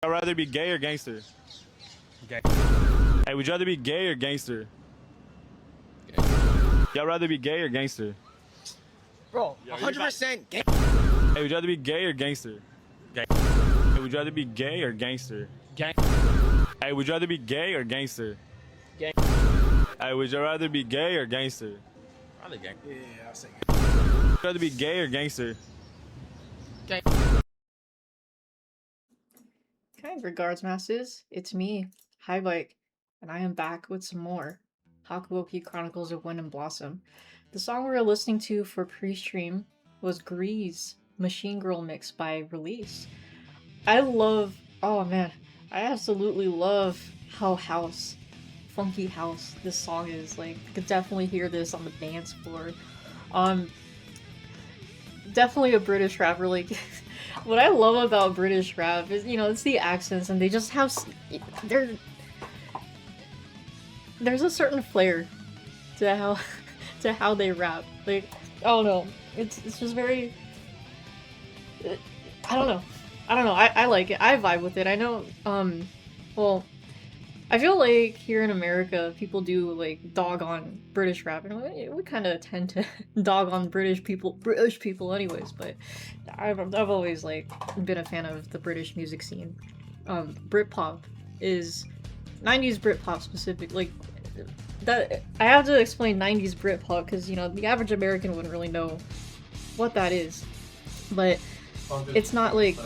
I'd rather be gay or gangster. Gay. Hey, would you rather be gay or gangster? Gay. Y'all rather be gay or gangster? Bro, 100% gay. Hey, would you rather be gay or gangster? Gay. Hey, would you rather be gay or gangster? Gang. Hey, would you rather be gay or gangster? Gang. Hey, would you rather be gay or gangster? Probably gang. Yeah, I'll say Would you rather be gay or gangster? Gang. Kind regards, masses. It's me, Highbike, and I am back with some more Hakuoki Chronicles of Wind and Blossom. The song we were listening to for pre-stream was Grease Machine Girl mix by Release. Oh man, I absolutely love how funky house this song is. Like, you could definitely hear this on the dance floor. Definitely a British rapper. Like, what I love about British rap is, it's the accents, and they just have there's a certain flair to how how they rap. Like, I don't know, it's just very, I don't know. I like it. I vibe with it. I know. Well, I feel like here in America, people do like dog on British rap, and we kind of tend to dog on British people, anyways. But I've always like been a fan of the British music scene. Britpop is 90s Britpop specific. Like that, I have to explain 90s Britpop because the average American wouldn't really know what that is. But it's not like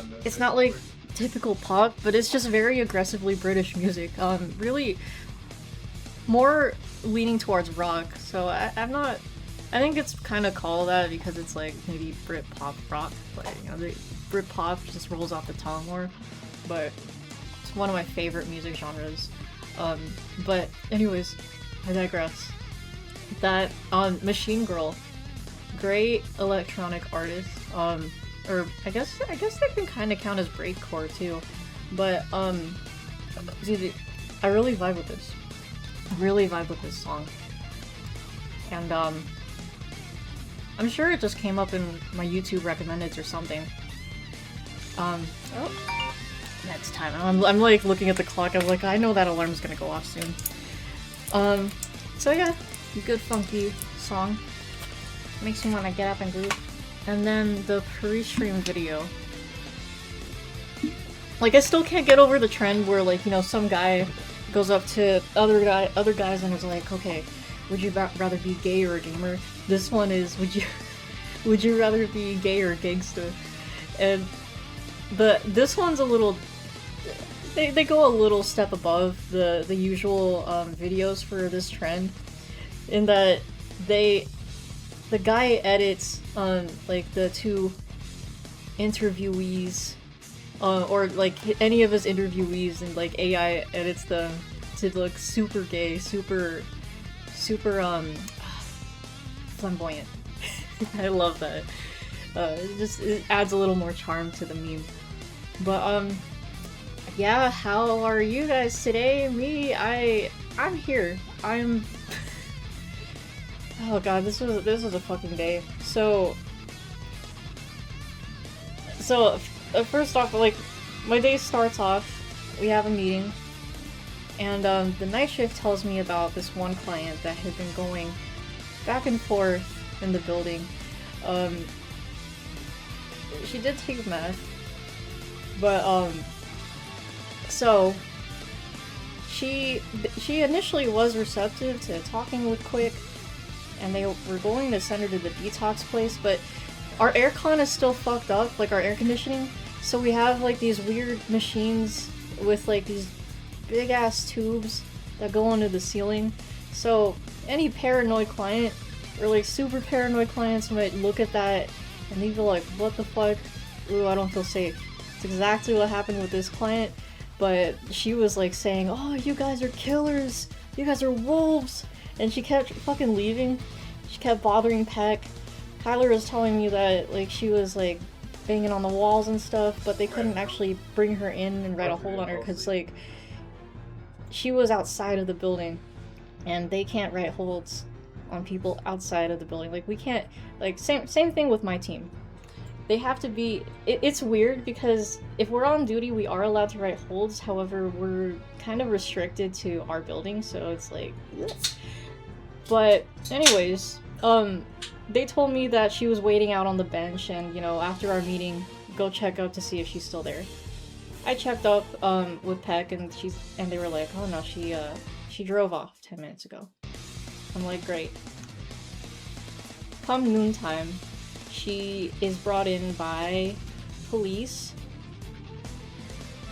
typical pop, but it's just very aggressively British music. Really more leaning towards rock. So I think it's kind of called that because it's like maybe Britpop rock, but the Britpop just rolls off the tongue more. But it's one of my favorite music genres. But anyways, I digress. That Machine Girl, great electronic artist. Or I guess they can kind of count as breakcore too, but I really vibe with this. Really vibe with this song, and I'm sure it just came up in my YouTube recommendeds or something. Oh, next time I'm like looking at the clock. I'm like, I know that alarm's gonna go off soon. So yeah, good funky song. Makes me want to get up and groove. And then the pre-stream video. Like, I still can't get over the trend where, like, some guy goes up to other guys and is like, okay, would you rather be gay or a gamer? This one is, would you rather be gay or gangster? And this one's a little, they go a little step above the usual videos for this trend, in that the guy edits like the two interviewees, or like any of his interviewees, and like AI edits them to look super gay, super flamboyant. I love that. It adds a little more charm to the meme. But yeah, how are you guys today? I'm here. Oh god, this was a fucking day. So first off, like, my day starts off, we have a meeting, and the night shift tells me about this one client that had been going back and forth in the building. She did take meth, but so she initially was receptive to talking with Quick, and they were going to send her to the detox place, but our aircon is still fucked up, like our air conditioning, so we have like these weird machines with like these big ass tubes that go into the ceiling. So any paranoid client, or like super paranoid clients, might look at that and they'd be like, what the fuck? Ooh, I don't feel safe. It's exactly what happened with this client, but she was like saying, oh, you guys are killers, you guys are wolves. And she kept fucking leaving. She kept bothering Peck. Tyler was telling me that, like, she was, like, banging on the walls and stuff, but they couldn't actually bring her in and write a hold on her because, like, she was outside of the building, and they can't write holds on people outside of the building. Like, we can't, like, same thing with my team. they have to be. It's weird because if we're on duty, we are allowed to write holds. However, we're kind of restricted to our building, so it's like. But anyways, they told me that she was waiting out on the bench, and you know, after our meeting, go check out to see if she's still there. I checked up with Peck, and they were like, oh no, she drove off 10 minutes ago. I'm like, great. Come noontime, she is brought in by police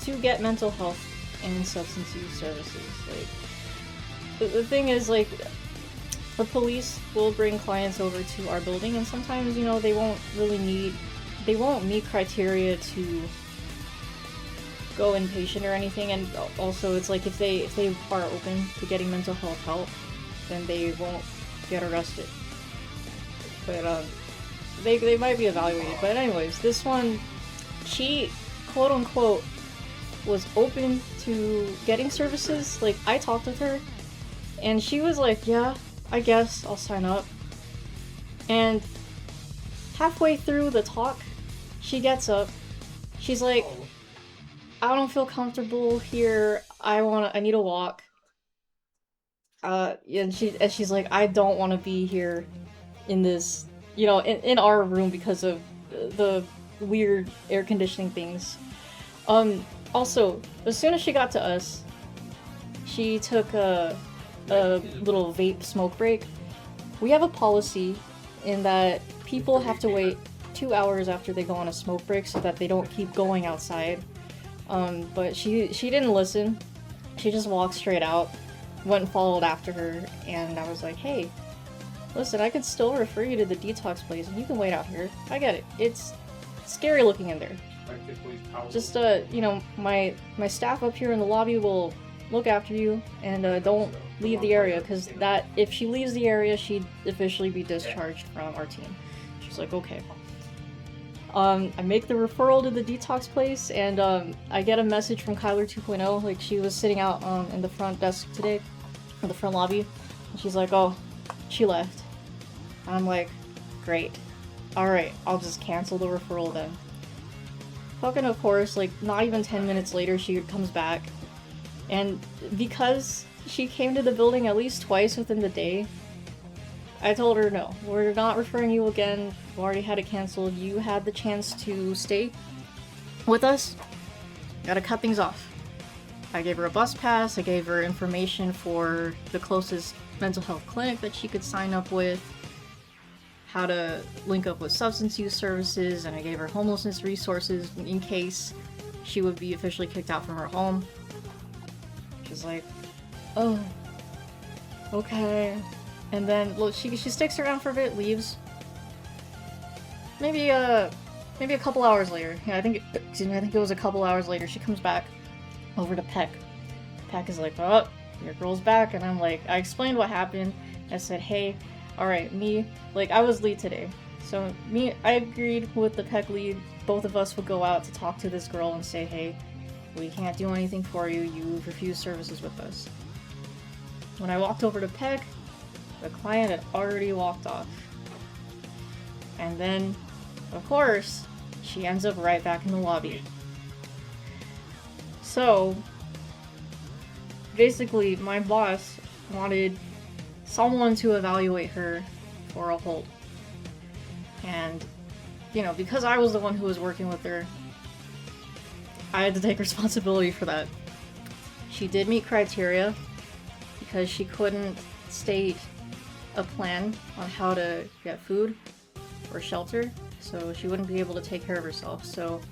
to get mental health and substance use services. Like, the thing is, like, the police will bring clients over to our building, and sometimes, you know, they won't meet criteria to go inpatient or anything, and also it's like if they are open to getting mental health help, then they won't get arrested. But they might be evaluated. But anyways, this one, she quote unquote was open to getting services. Like, I talked with her, and she was like, yeah, I guess I'll sign up. And halfway through the talk, she gets up. She's like, I don't feel comfortable here. I need a walk. And she's like, I don't want to be here in this, you know, in our room because of the weird air conditioning things. Also, as soon as she got to us, she took a little vape smoke break. We have a policy in that people have to wait 2 hours after they go on a smoke break so that they don't keep going outside. But she didn't listen. She just walked straight out, went and followed after her, and I was like, hey, listen, I could still refer you to the detox place, and you can wait out here. I get it. It's scary looking in there. Just, you know, my staff up here in the lobby will look after you, and don't leave the area, because if she leaves the area, she'd officially be discharged from our team. She's like, okay. I make the referral to the detox place, and I get a message from Kyler 2.0. Like, she was sitting out in the front desk today, in the front lobby, and she's like, oh, she left. And I'm like, great. Alright, I'll just cancel the referral then. Fucking of course, like, not even 10 minutes later, she comes back. And because she came to the building at least twice within the day, I told her, no, we're not referring you again. We already had it canceled. You had the chance to stay with us. Gotta cut things off. I gave her a bus pass. I gave her information for the closest mental health clinic that she could sign up with, how to link up with substance use services, and I gave her homelessness resources in case she would be officially kicked out from her home. She's like, oh, okay. And then, look, she sticks around for a bit, leaves. Maybe a couple hours later. Yeah, I think it was a couple hours later. She comes back over to Peck. Peck is like, oh, your girl's back. And I'm like, I explained what happened. I said, hey, alright, I was lead today. So I agreed with the Peck lead. Both of us would go out to talk to this girl and say, hey, we can't do anything for you. You refuse services with us. When I walked over to Peck, the client had already walked off. And then, of course, she ends up right back in the lobby. So, basically, my boss wanted someone to evaluate her for a hold. And, you know, because I was the one who was working with her, I had to take responsibility for that. She did meet criteria because she couldn't state a plan on how to get food or shelter, so she wouldn't be able to take care of herself. So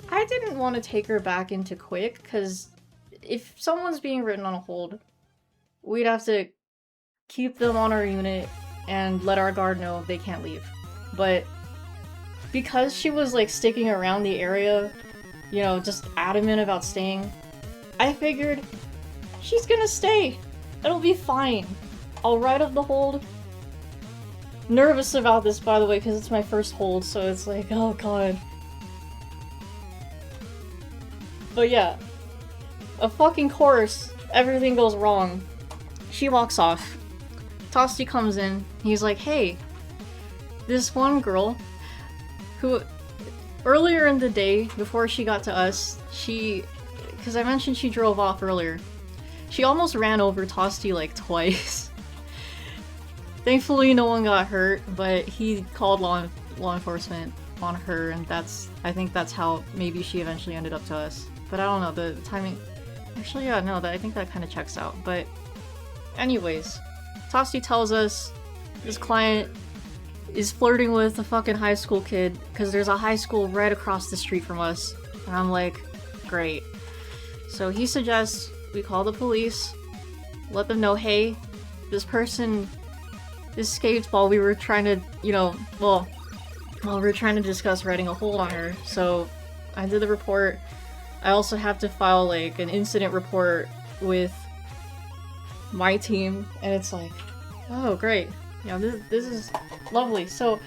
I didn't want to take her back into quick, because if someone's being written on a hold, we'd have to keep them on our unit and let our guard know they can't leave. But because she was like sticking around the area, you know, just adamant about staying, I figured she's gonna stay. It'll be fine. I'll write up the hold. Nervous about this, by the way, because it's my first hold, so it's like, oh god. But yeah, of fucking course, everything goes wrong. She walks off. Tosti comes in. He's like, hey, this one girl, who earlier in the day, before she got to us, because I mentioned she drove off earlier, she almost ran over Tosti like twice. Thankfully no one got hurt, but he called law enforcement on her, and I think that's how maybe she eventually ended up to us. But I don't know, the timing... Actually, yeah, no, I think that kind of checks out. But anyways, Tosti tells us this client is flirting with a fucking high school kid because there's a high school right across the street from us. And I'm like, great. So he suggests we call the police, let them know, hey, this person escaped while we were trying to, while we were trying to discuss writing a hold on her. So I did the report. I also have to file like an incident report with my team, and it's like, oh great, this is lovely. So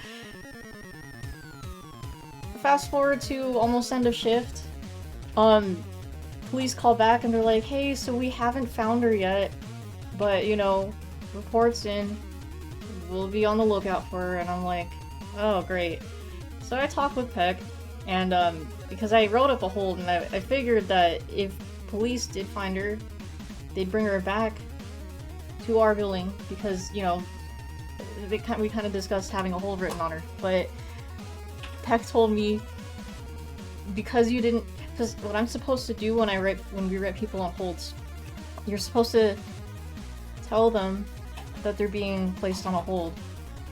fast forward to almost end of shift. Police call back and they're like, hey, so we haven't found her yet, but reports in, we'll be on the lookout for her. And I'm like, oh great. So I talked with Peck, and because I wrote up a hold, and I figured that if police did find her, they'd bring her back to our building, because we kind of discussed having a hold written on her. But Peck told me, because what I'm supposed to do when we write people on holds, you're supposed to tell them that they're being placed on a hold.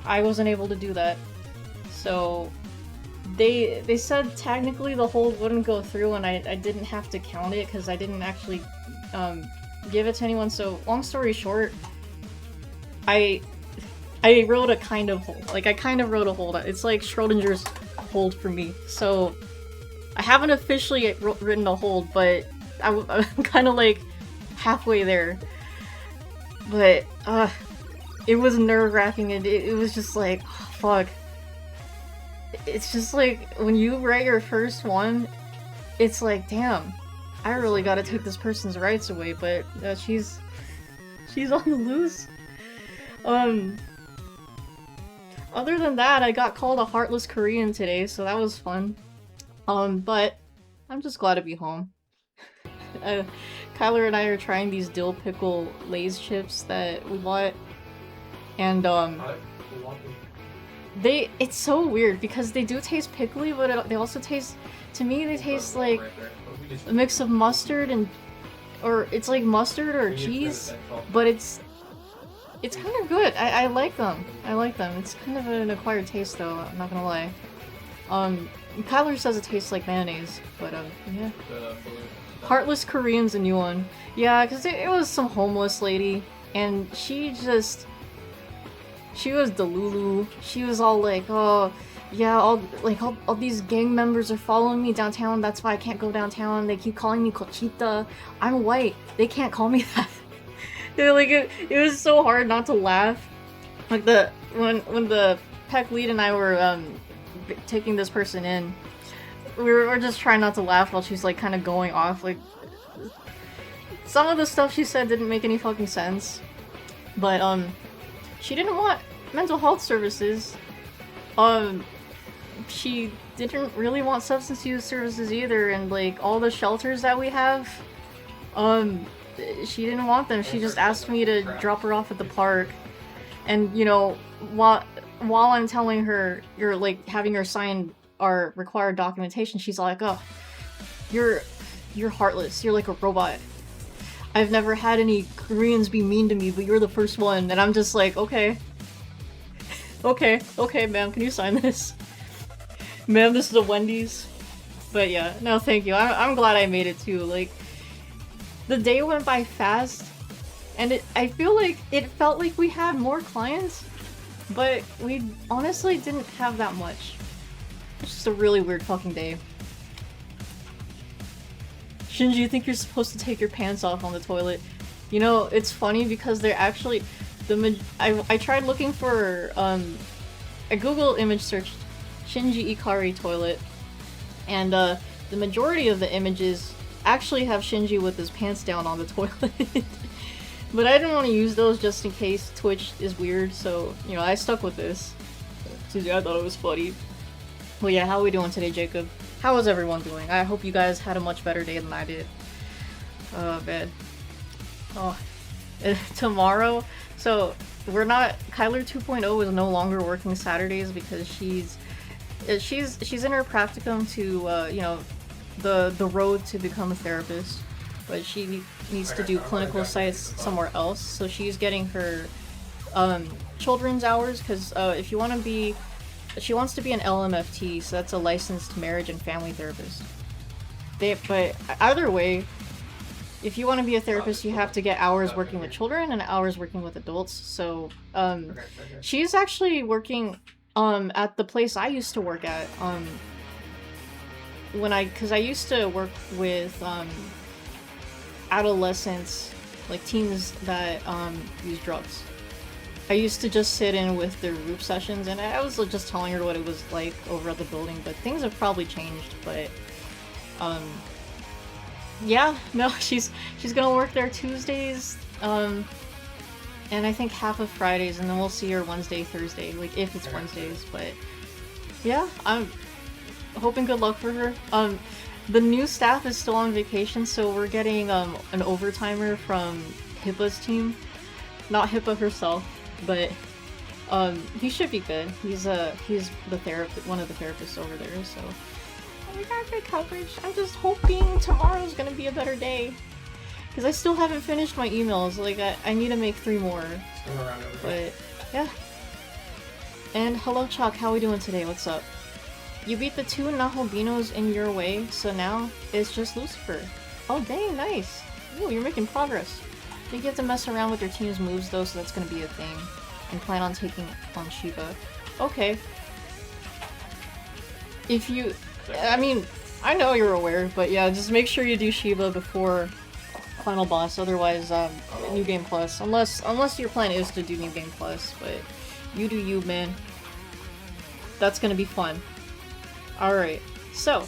I wasn't able to do that, so they said technically the hold wouldn't go through, and I didn't have to count it because I didn't actually give it to anyone. So long story short, I wrote a kind of hold. Like, I kind of wrote a hold. It's like Schrodinger's hold for me. So I haven't officially written a hold, but I'm kind of like halfway there. But it was nerve-wracking, and it was just like, oh, fuck. It's just like, when you write your first one, it's like, damn, I really gotta take this person's rights away, but she's on the loose. Other than that, I got called a heartless Korean today, so that was fun. But I'm just glad to be home. Kyler and I are trying these dill pickle Lay's chips that we bought, and it's so weird because they do taste pickly, but they also taste, to me, they taste like a mix of mustard or it's like mustard or cheese, but it's kind of good. I like them. It's kind of an acquired taste, though, I'm not gonna lie. Kyler says it tastes like mayonnaise, but yeah. Heartless Korean's a new one. Yeah, because it was some homeless lady, and she was delulu. She was all like, oh, yeah, all these gang members are following me downtown, that's why I can't go downtown. They keep calling me Cochita. I'm white. They can't call me that. Like, it was so hard not to laugh. Like, when the Peck lead and I were taking this person in, we were just trying not to laugh while she's like kind of going off. Like, some of the stuff she said didn't make any fucking sense, but she didn't want mental health services. She didn't really want substance use services either, and like all the shelters that we have, she didn't want them. She just asked me to drop her off at the park, and while I'm telling her, you're like having her sign our required documentation, she's like, oh, you're heartless, you're like a robot. I've never had any Koreans be mean to me, but you're the first one. And I'm just like, okay, ma'am, can you sign this? Ma'am, this is a Wendy's. But yeah, no, thank you. I'm glad I made it too. Like, the day went by fast, and I feel like it felt like we had more clients, but we honestly didn't have that much. It's just a really weird fucking day. Shinji, you think you're supposed to take your pants off on the toilet? It's funny because they're actually I tried looking for I Google image searched Shinji Ikari toilet, and the majority of the images actually have Shinji with his pants down on the toilet. But I didn't want to use those just in case Twitch is weird, so I stuck with this. I thought it was funny. Well, yeah, how are we doing today, Jacob? How is everyone doing? I hope you guys had a much better day than I did. Oh, man. Oh, tomorrow. So we're not. Kyler 2.0 is no longer working Saturdays because she's in her practicum to you know, the road to become a therapist, but she needs to do clinical sites somewhere else. So she's getting her children's hours because if you want to be, she wants to be an LMFT, so that's a licensed marriage and family therapist. But either way, if you want to be a therapist, you have to get hours working with children and hours working with adults. So she's actually working at the place I used to work at because I used to work with adolescents, like teens that use drugs. I used to just sit in with their group sessions, and I was just telling her what it was like over at the building, but things have probably changed. But yeah, no, she's gonna work there Tuesdays, and I think half of Fridays, and then we'll see her Wednesday, Thursday, like if it's Wednesdays. But yeah, I'm hoping good luck for her. The new staff is still on vacation, so we're getting an overtimer from HIPAA's team, not HIPAA herself, but he should be good. He's the therapist, one of the therapists over there, so we got good coverage. I'm just hoping tomorrow's gonna be a better day, because I still haven't finished my emails. Like I need to make 3 more. But yeah. And hello Chuck, how we doing today? What's up? You beat the 2 Nahobinos in your way, so now it's just Lucifer. Oh dang, nice. Ooh, you're making progress. You get to mess around with your team's moves though, so that's gonna be a thing. And plan on taking on Shiva. Okay. If you... I mean, I know you're aware, but yeah, just make sure you do Shiva before final boss, otherwise, New Game Plus. Unless your plan is to do New Game Plus, but you do you, man. That's gonna be fun. Alright, so,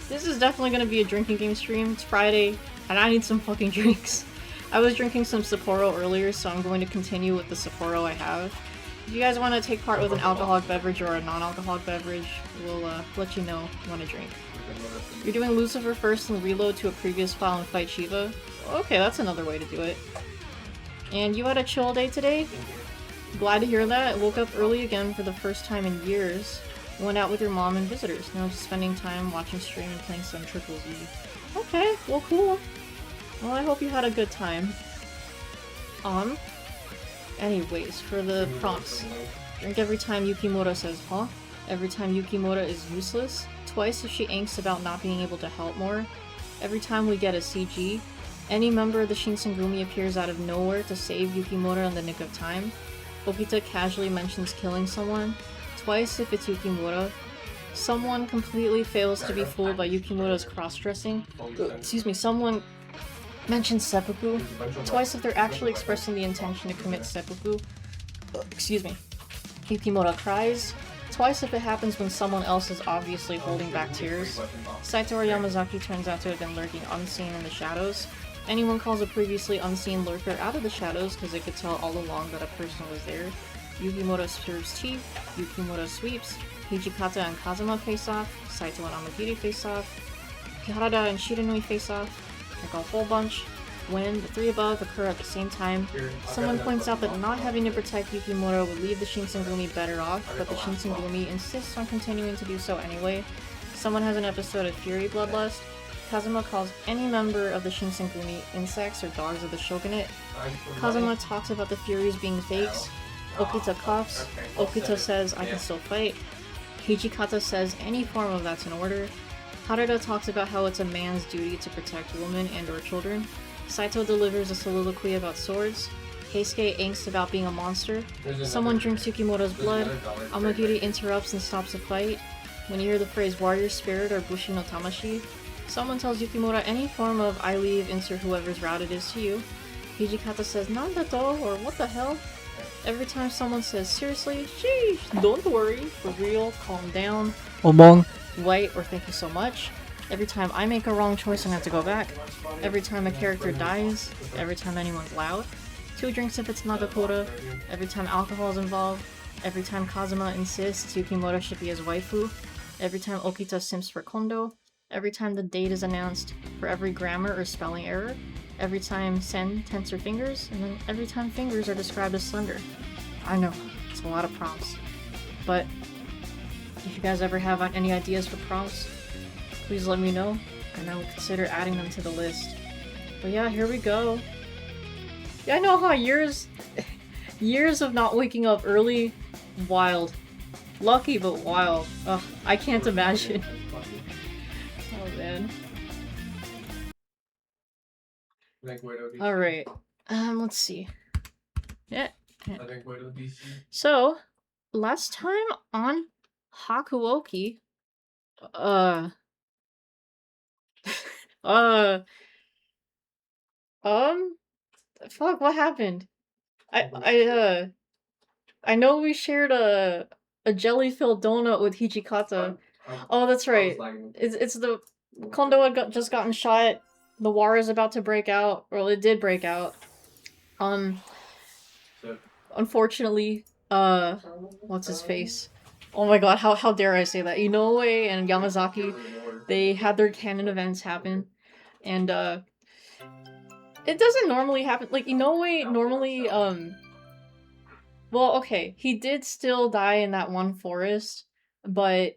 this is definitely gonna be a drinking game stream. It's Friday, and I need some fucking drinks. I was drinking some Sapporo earlier, so I'm going to continue with the Sapporo I have. If you guys want to take part with an alcoholic beverage or a non-alcoholic beverage, we'll let you know if you want to drink. You're doing Lucifer first and reload to a previous file and fight Shiva? Okay, that's another way to do it. And you had a chill day today? Glad to hear that. Woke up early again for the first time in years. Went out with your mom and visitors. Now just spending time watching stream and playing some Triple Z. Okay, well cool. Well, I hope you had a good time. Anyways, for the prompts. Drink every time Yukimura says, huh? Every time Yukimura is useless. Twice if she angsts about not being able to help more. Every time we get a CG. Any member of the Shinsengumi appears out of nowhere to save Yukimura in the nick of time. Okita casually mentions killing someone. Twice if it's Yukimura. Someone completely fails to be fooled by Yukimura's cross-dressing. Excuse me, someone mentions seppuku. Twice if they're actually expressing the intention to commit seppuku. Excuse me. Yukimura cries. Twice if it happens when someone else is obviously holding back tears. Saito or Yamazaki turns out to have been lurking unseen in the shadows. Anyone calls a previously unseen lurker out of the shadows because they could tell all along that a person was there. Yukimura serves tea. Yukimura sweeps. Hijikata and Kazuma face off. Saito and Amagiri face off. Harada and Shiranui face off. Like a whole bunch. When the 3 above occur at the same time, someone points out that not having to protect Yukimura would leave the Shinsengumi better off, but the Shinsengumi insists on continuing to do so anyway. Someone has an episode of Fury Bloodlust. Kazuma calls any member of the Shinsengumi insects or dogs of the shogunate. Kazuma talks about the Furies being fakes. Okita coughs. Okita says, I can still fight. Hijikata says any form of that's in order. Harada talks about how it's a man's duty to protect women and or children. Saito delivers a soliloquy about swords. Keisuke angst about being a monster. Someone drinks Yukimura's blood. Amagiri interrupts and stops the fight. When you hear the phrase warrior spirit or bushi no tamashi, someone tells Yukimura any form of I leave insert whoever's route it is to you. Hijikata says nandato or what the hell? Every time someone says seriously, sheesh, don't worry, for real, calm down, omong, white, or thank you so much. Every time I make a wrong choice and have to go back. Every time a character dies. Every time anyone's loud. 2 drinks if it's Nagakura. Every time alcohol is involved. Every time Kazuma insists Yukimura should be his waifu. every time Okita simps for Kondo, every time the date is announced, for every grammar or spelling error, every time Sen tense her fingers, and then every time fingers are described as slender. I know, it's a lot of prompts. But if you guys ever have any ideas for prompts, please let me know, and I will consider adding them to the list. But yeah, here we go. Yeah, I know how years of not waking up early, wild. Lucky, but wild. Ugh, I can't imagine. Oh man. Alright. Let's see. Yeah. So, last time on Hakuoki, fuck, what happened? I know we shared a jelly-filled donut with Hijikata. Oh, that's right. It's the Kondo had just gotten shot. The war is about to break out. Well, it did break out. Unfortunately, what's his face? Oh my god, how dare I say that? Inoue and Yamazaki, they had their canon events happen, and it doesn't normally happen. Like, Inoue normally, well, okay, he did still die in that one forest, but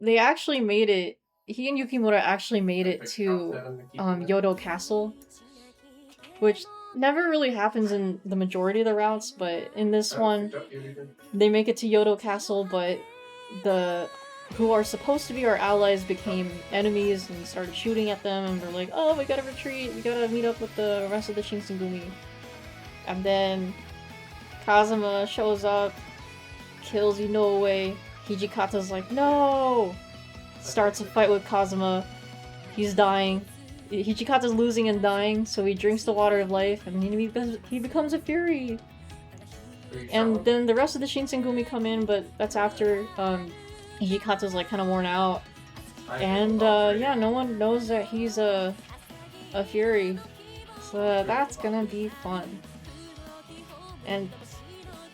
they actually made it, he and Yukimura actually made it to, Yodo Castle, which never really happens in the majority of the routes, but in this one, they make it to Yodo Castle, but the who are supposed to be our allies became enemies and started shooting at them, and we're like, oh, we gotta retreat, we gotta meet up with the rest of the Shinsengumi. And then Kazuma shows up, kills Inoue, Hijikata's like, no! Starts a fight with Kazuma, he's dying. Hijikata's losing and dying, so he drinks the water of life, and he becomes a fury. And then the rest of the Shinsengumi come in, but that's after Hijikata's like kind of worn out. And yeah, no one knows that he's a fury. So that's gonna be fun. And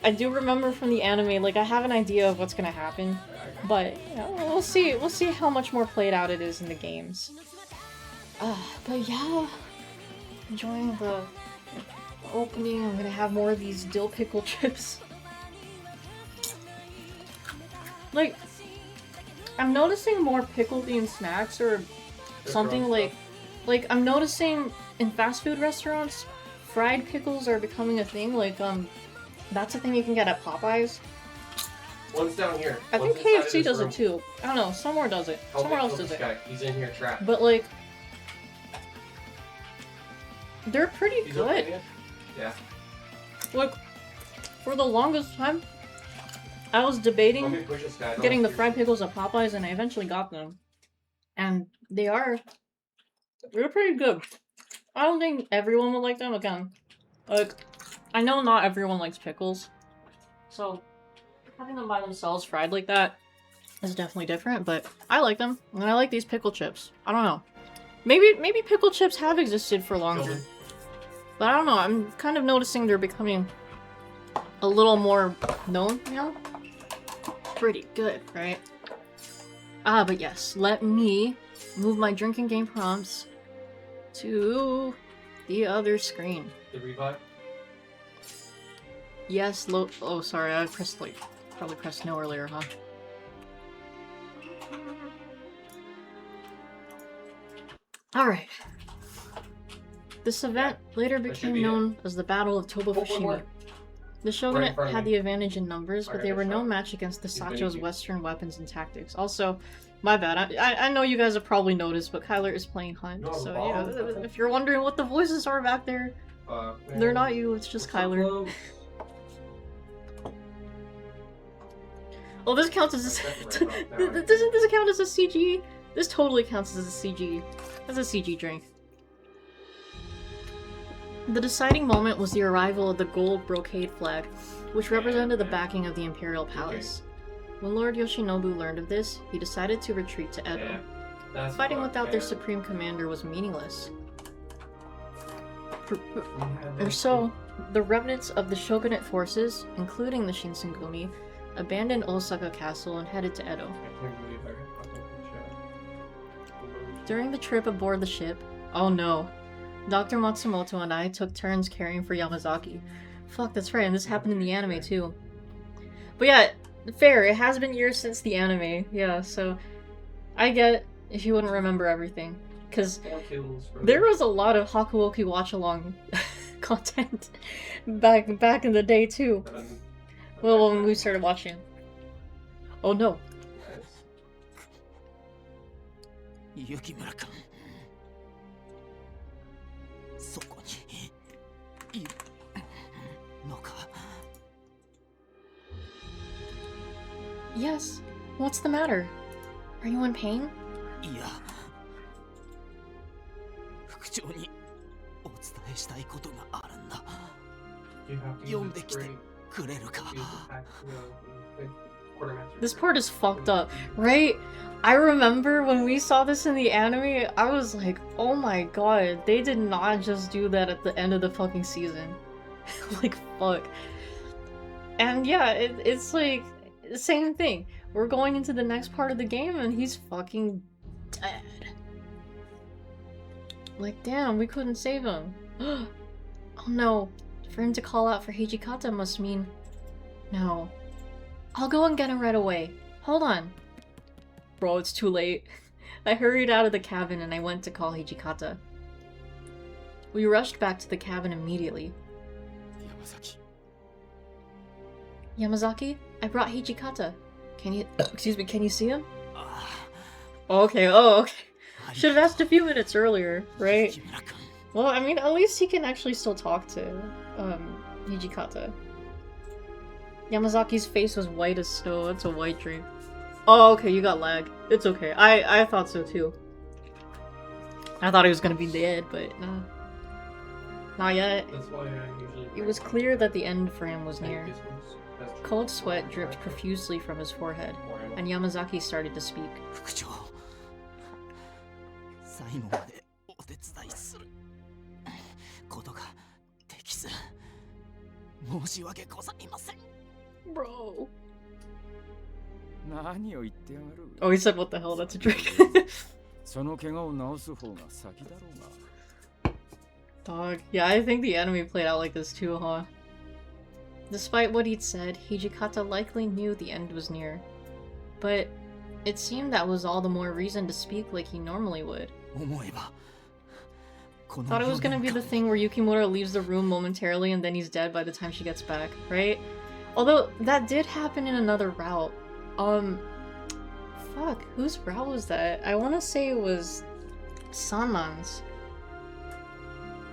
I do remember from the anime, like I have an idea of what's gonna happen, but you know, we'll see how much more played out it is in the games. But yeah, enjoying the opening. I'm gonna have more of these dill pickle chips. Like, I'm noticing more pickle themed snacks or something like I'm noticing in fast food restaurants, fried pickles are becoming a thing. Like, that's a thing you can get at Popeyes. One's down here. I think KFC does it too. I don't know, somewhere does it. Somewhere else does it. He's in here trapped. But like, they're pretty good. Yeah. Like, for the longest time, I was debating getting the fried pickles at Popeyes, and I eventually got them. And they're pretty good. I don't think everyone would like them. Again, like, I know not everyone likes pickles, so having them by themselves fried like that is definitely different, but I like them, and I like these pickle chips. I don't know. Maybe pickle chips have existed for longer. But I don't know, I'm kind of noticing they're becoming a little more known now. Pretty good, right? But yes, let me move my drinking game prompts to the other screen. The revive? Yes, oh, sorry, I pressed, like, probably pressed no earlier, huh? Alright. This event later became known as the Battle of Toba-Fushimi. The Shogunate had the advantage in numbers, but they were no match against the Sacho's Western weapons and tactics. Also, my bad, I know you guys have probably noticed, but Kyler is playing Hunt, so yeah, if you're wondering what the voices are back there, they're not you, it's just Kyler. Oh, this counts as a... Doesn't this count as a CG? This totally counts as a CG. As a CG drink. The deciding moment was the arrival of the gold brocade flag, which represented the backing of the Imperial Palace. When Lord Yoshinobu learned of this, he decided to retreat to Edo. Fighting without their supreme commander was meaningless. Or so, the remnants of the shogunate forces, including the Shinsengumi, abandoned Osaka Castle and headed to Edo. I can't believe I got fucking shot. During the trip aboard the ship, oh no, Dr. Matsumoto and I took turns caring for Yamazaki. Fuck, that's right, and this happened in the anime too. But yeah, fair, it has been years since the anime, yeah, so I get if you wouldn't remember everything. Because 4 kills for there was a lot of Hakuoki watch-along content back in the day too. Well, when we started watching. Oh no. 雪村君そこにいるのか Yes. What's the matter? Are you in pain? いや副長にお伝えしたいことがあるんだ You have to 読ん use で the きて spray. くれるか Use the pack, the quartermaster. This part is fucked up, right? I remember when we saw this in the anime, I was like, oh my god, they did not just do that at the end of the fucking season. Like, fuck. And yeah, it's like, same thing. We're going into the next part of the game and he's fucking dead. Like, damn, we couldn't save him. Oh no. For him to call out for Hijikata must mean... No. I'll go and get him right away. Hold on. Bro, it's too late. I hurried out of the cabin and I went to call Hijikata. We rushed back to the cabin immediately. 山崎 Yamazaki, I brought Hijikata. Can you... excuse me, can you see him? あ Okay, okay. あ Should have asked a few minutes earlier, right? 雪村君 Well, I mean, at least he can actually still talk to, Hijikata. Yamazaki's face was white as snow. That's a white dream. Oh, okay, you got lag. It's okay. I thought so too. I thought he was gonna be dead, but nah. Not yet. That's why I usually. It was clear that the end for him was I think near. this one's best. Cold sweat dripped profusely from his forehead, and Yamazaki started to speak. 副長最後までお手伝いすることができず申し訳ございません Bro. 何を言ってやがる Oh, he said, what the hell? That's a drink. その怪我を治す方が先だろうが Dog. Yeah, I think the anime played out like this too, huh? Despite what he'd said, Hijikata likely knew the end was near. But it seemed that was all the more reason to speak like he normally would. 思えばこの Thought it was 4 gonna 年 be the 間 thing where Yukimura leaves the room momentarily and then he's dead by the time she gets back, right? Although, that did happen in another route. Fuck, whose route was that? I wanna say it was Sanman's.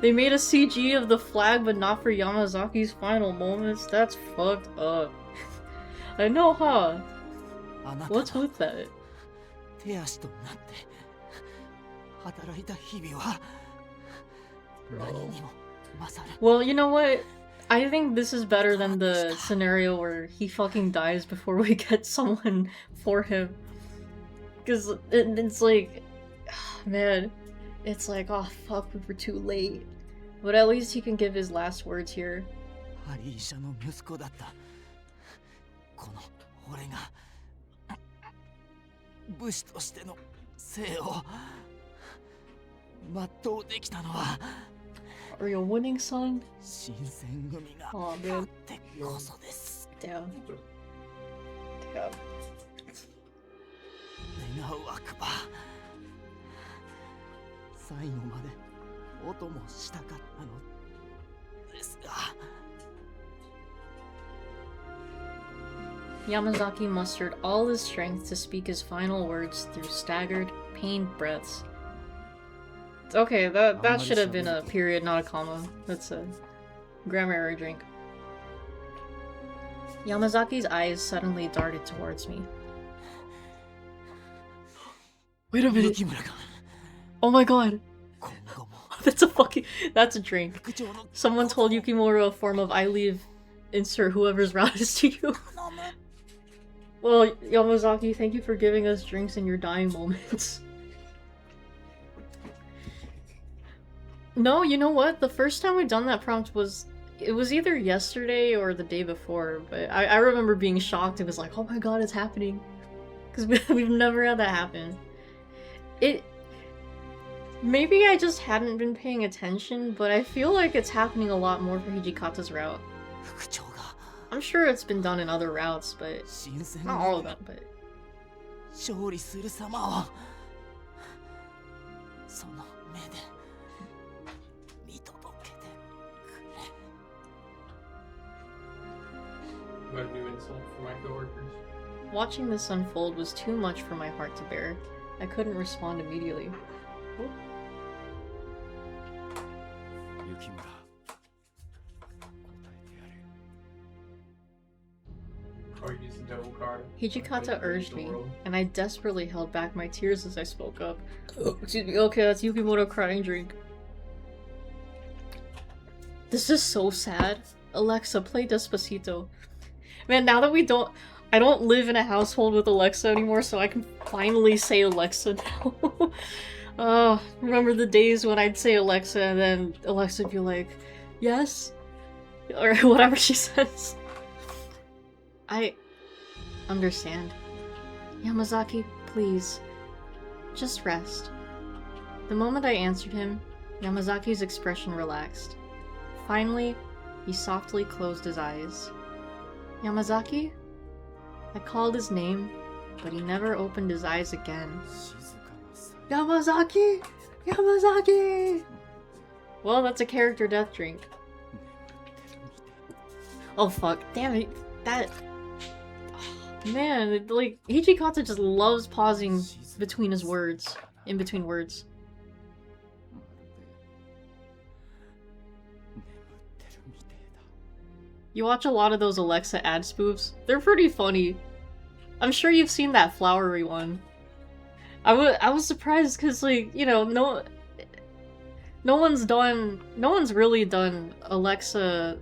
They made a CG of the flag but not for Yamazaki's final moments? That's fucked up. I know, huh? あなた What's の with that? 手足となって働いた日々は何にも勝る Well, you know what? I think this is better than the scenario where he fucking dies before we get someone for him. Because it's like, man, it's like, oh fuck, we were too late. But at least he can give his last words here. ハリー医者の息子だったこの俺が武士としての生を全うできたのは Are you winning, son? 新選組が Aw, あっ man. てこそです Damn. Damn. 願う悪魔最後までお供したかったのですが Yamazaki mustered all his strength to speak his final words through staggered, pained breaths. Okay, that should have been a period, not a comma. That's a grammar error drink. Yamazaki's eyes suddenly darted towards me. Wait a minute. 雪村君 Oh my god. 今後も That's a drink. 副長の Someone told Yukimura a form of I leave, insert whoever's route is to you. 頼む Well, Yamazaki, thank you for giving us drinks in your dying moments. No, you know what? The first time we done that prompt was it was either yesterday or the day before, but I remember being shocked. It was like, oh my god, it's happening. Because we've never had that happen. Maybe I just hadn't been paying attention, but I feel like it's happening a lot more for Hijikata's route. 副長が I'm sure it's been done in other routes, but 新鮮 not all of them, but 勝利する様をその目で見届けてくれ。 What a new insult for my coworkers. watching this unfold was too much for my heart to bear. I couldn't respond immediately. 雪村答えてやれ。 Or use the devil card. Hijikata urged me, World. and I desperately held back my tears as I spoke up. Excuse me, okay, that's Yukimoto crying drink. This is so sad. Alexa, play Despacito. Man, now that I don't live in a household with Alexa anymore, so I can finally say Alexa now. Remember the days when I'd say Alexa and then Alexa would be like, yes? Or whatever she says. I understand. Yamazaki, please. Just rest. The moment I answered him, Yamazaki's expression relaxed. Finally, he softly closed his eyes. Yamazaki? I called his name, but he never opened his eyes again. 静かなさ Yamazaki! Yamazaki! Well, that's a character death drink. Oh fuck, damn it. That... Man, like, Hijikata just loves pausing between his words. In between words. 眠ってるみてえだ。 You watch a lot of those Alexa ad spoofs. They're pretty funny. I'm sure you've seen that flowery one. I was surprised because, like, you know, no one's really done Alexa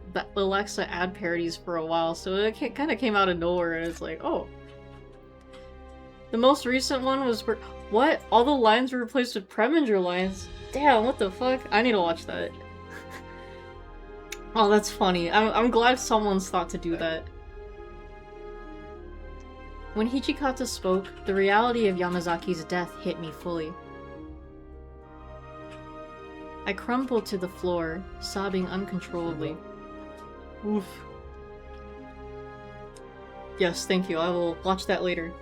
ad parodies for a while, so it kind of came out of nowhere, and it's like, oh. The most recent one was where, what? All the lines were replaced with Preminger lines? Damn, what the fuck? I need to watch that. Oh, that's funny. I'm glad someone's thought to do that. When Hijikata spoke, the reality of Yamazaki's death hit me fully. I crumpled to the floor, sobbing uncontrollably. Oof. Yes, thank you. I will watch that later.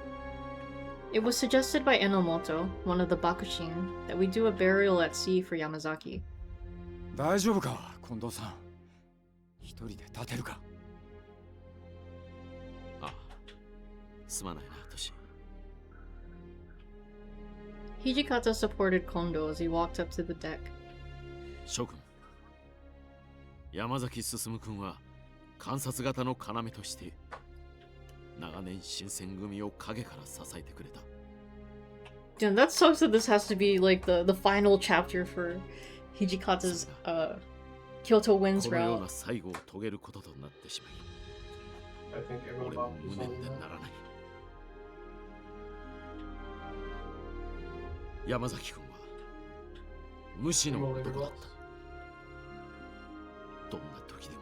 It was suggested by Enomoto, one of the Bakushin, that we do a burial at sea for Yamazaki. 大丈夫か、近藤さん。一人で立てるか。ああすまないなトシ Hijikata supported Kondo as he walked up to the deck. 諸君山崎進君は観察型の要として長年新選組を陰から支えてくれた Damn, that sucks that this has to be like the final chapter for Hijikata's Kyoto Winds このよう route. な最後を遂げることとなってしまい I think everyone 俺も thought he was 無念 on で that. ならない山崎君は無視の Rolling 男だっ rolls. たどんな時でも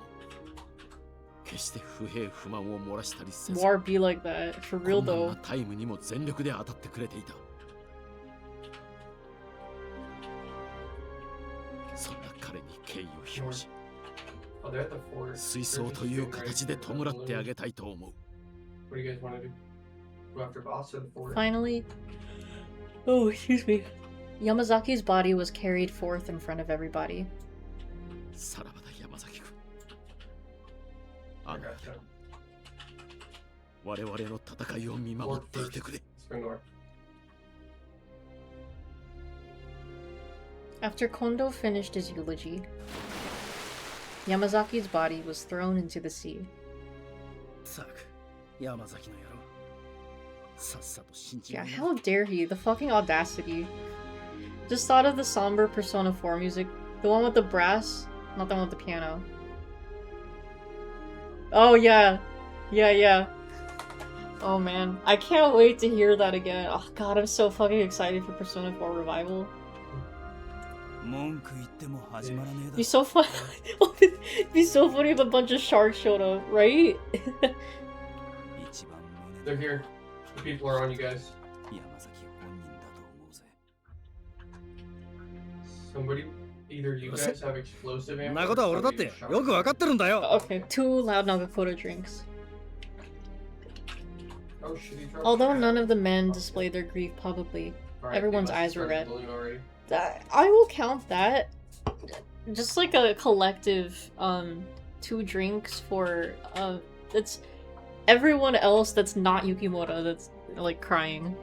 決して不平不満を漏らしたりせず War be like that. For real 困難 though. なタイムにも全力で当たってくれていたそんな彼に敬意を表し Oh, they're at the fort. 水槽という形で弔ってあげたいと思う What do you guys want to do? Go after boss or the fort? Finally. Oh, excuse me. Yamazaki's body was carried forth in front of everybody. さらばだ山崎君 I あなた gotcha. 我々の戦いを見守 Fort ってい first. てくれ Let's go north. After Kondo finished his eulogy, Yamazaki's body was thrown into the sea. さく、山崎の野郎。さっさと死んじ Yeah, まうな how dare he? The fucking audacity. Just thought of the somber Persona 4 music. The one with the brass, not the one with the piano. Oh, yeah. Yeah. Oh, man. I can't wait to hear that again. Oh, God, I'm so fucking excited for Persona 4 Revival. 文句言っても始まらねえだ Be so fun. It'd be so funny if a bunch of sharks showed up, right? 一番胸 They're の here. The people are on you guys. 山崎本人だと思うぜ Somebody, either you guys have explosive そ ammo. んなことは俺だってよくわかってるんだよ Okay, 2 loud Nagakoto drinks. Oh, shit, he dropped Although it. none of the men displayed their grief publicly, Alright, everyone's they must eyes have were started red. bullying already. I will count that. Just like a collective, 2 drinks for, it's everyone else that's not Yukimura that's, like, crying.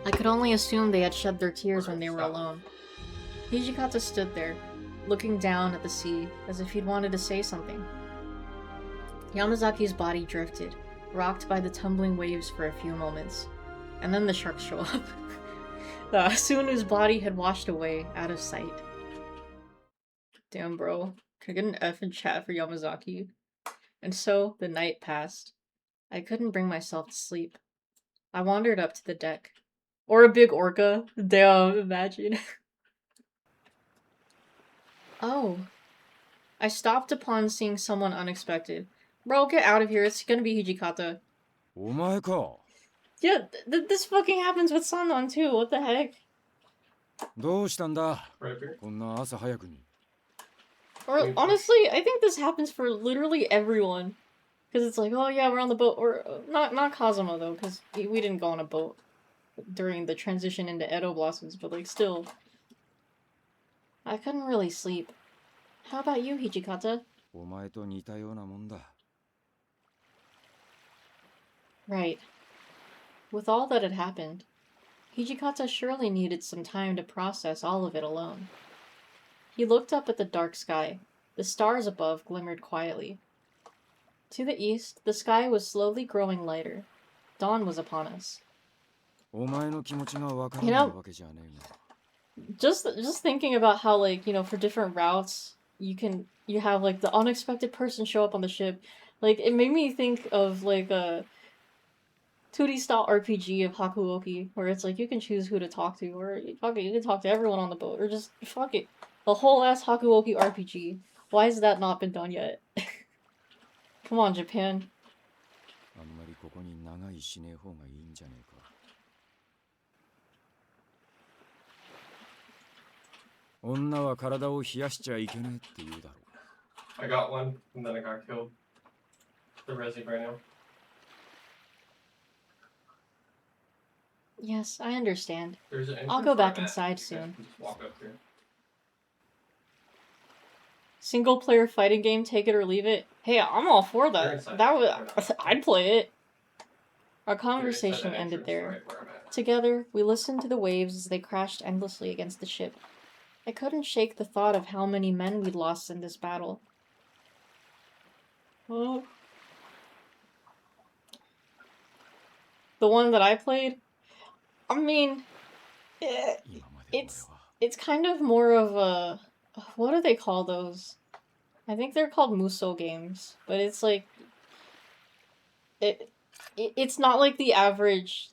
I could only assume they had shed their tears when they were alone. Hijikata stood there, looking down at the sea, as if he'd wanted to say something. Yamazaki's body drifted, rocked by the tumbling waves for a few moments. And then the sharks show up. Sunu's body had washed away, out of sight. Damn, bro. Can I get an F in chat for Yamazaki? And so, the night passed. I couldn't bring myself to sleep. I wandered up to the deck. Or a big orca. Damn, imagine. Oh. I stopped upon seeing someone unexpected. Bro, get out of here. It's gonna be Hijikata. お前か Yeah, this fucking happens with Sandan too. What the heck? どうしたんだ Right up here. こんな朝早くに Or honestly, I think this happens for literally everyone. Because it's like, oh yeah, we're on the boat. Or not Kazuma though, because we didn't go on a boat during the transition into Edo Blossoms, but like still. I couldn't really sleep. How about you, Hijikata? お前と似たようなもんだ Right. With all that had happened, Hijikata surely needed some time to process all of it alone. He looked up at the dark sky. The stars above glimmered quietly. To the east, the sky was slowly growing lighter. Dawn was upon us. お前の気持ちがわから You ない know- わけじゃねえが Just thinking about how, like, you know, for different routes, you have like the unexpected person show up on the ship. Like, it made me think of like a 2D style RPG of Hakuoki, where it's like you can choose who to talk to, or fuck it, you can talk to everyone on the boat, or just fuck it, a whole ass Hakuoki RPG. Why has that not been done yet? Come on, Japan. あんまりここに長居しねえ方がいいんじゃねえか女は体を冷やしちゃいけねえって言うだろ I got one, and then I got killed. The resi right now. Yes, I understand. There's an I'll entrance go where back I'm at. inside You guys soon. can just walk up here. Single player fighting game, take it or leave it. Hey, I'm all for You're that. inside. That would, You're not. I'd play it. Our You're inside conversation that ended entrance there. right where I'm at. Together, we listened to the waves as they crashed endlessly against the ship. I couldn't shake the thought of how many men we'd lost in this battle. Oh. The one that I played? I mean, 今まで俺 it's は it's kind of more of a, what do they call those? I think they're called Muso games, but it's like it's not like the average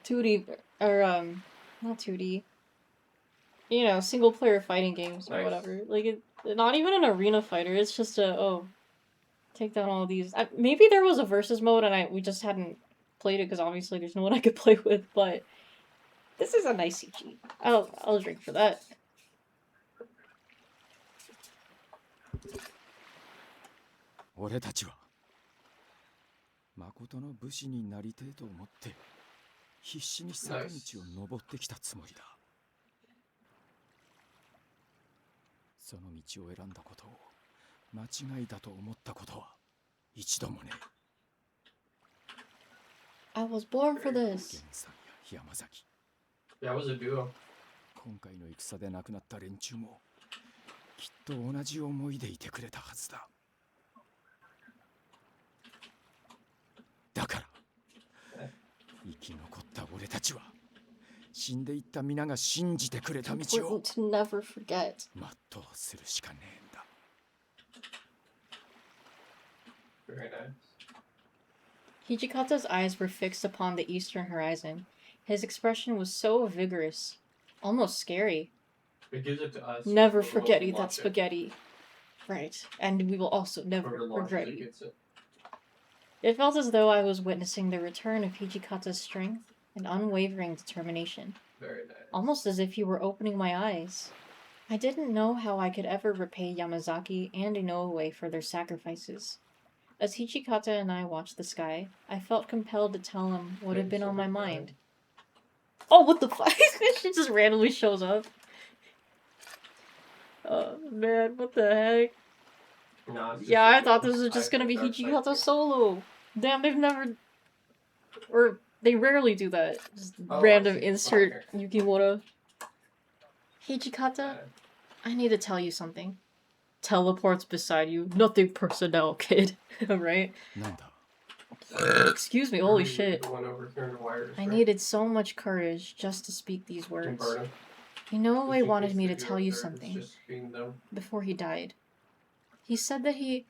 2D or not 2D. You know, single player fighting games or Nice. whatever. Like not even an arena fighter. It's just take down all these. Maybe there was a versus mode and we just hadn't played it because obviously there's no one I could play with. But this is a nice CG. I'll drink for that. 俺たちは誠の武士になりてえと思って必死に坂道を登ってきたつもりだその道を選んだことを間違いだと思ったことは一度もね I was born for 源 this. さんや山崎 That was a duo. 今回の戦で亡くなった連中もきっと同じ思いでいてくれたはずだだから生き残った俺たちは死んでいった皆が信じてくれた道を Important to never forget. 全うするしかねえんだ Very nice. Hijikata's eyes were fixed upon the eastern horizon. His expression was so vigorous, almost scary. It gives it to us. Never but we'll forget watch that it. spaghetti. Right, and we will also never Whoever launches regret it you. gets it. It felt as though I was witnessing the return of Hijikata's strength and unwavering determination, Very nice. almost as if he were opening my eyes. I didn't know how I could ever repay Yamazaki and Inoue for their sacrifices. As Hijikata and I watched the sky, I felt compelled to tell him what had been on my mind. Oh, what the fuck? She just randomly shows up. Oh, man, what the heck? No, it's just Yeah, I the thought this was dark just gonna be side Hijikata too. solo. Damn, they've never... Or, they rarely do that. Just Oh, I random see. insert Okay. Yukimura. Hijikata, Uh, I need to tell you something. Teleports beside you. Nothing personnel, kid. Right? なんだ Excuse me, holy the shit. one over here in the wires, I right? needed so much courage just to speak these You can words. burn 'em. Inoue Just in wanted case me they to do tell up you there, it's something just being them. before he died. He said that he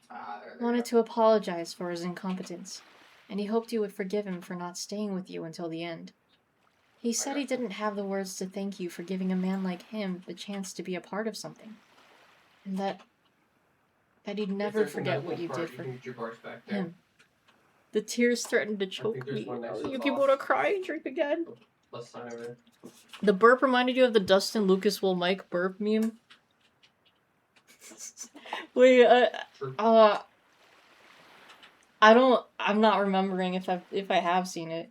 There they wanted go. to apologize for his incompetence, and he hoped you would forgive him for not staying with you until the end. He said he didn't have the words to thank you for giving a man like him the chance to be a part of something, and that he'd If never there's a forget medical what you part, did you for can get your bars back there. him. The tears threatened to think choke there's me. one next to the Yukimura boss. cry, drink again. Left side of it. The burp reminded you of the Dustin Lucas will Mike burp meme. Wait, True. I'm not remembering if I have seen it.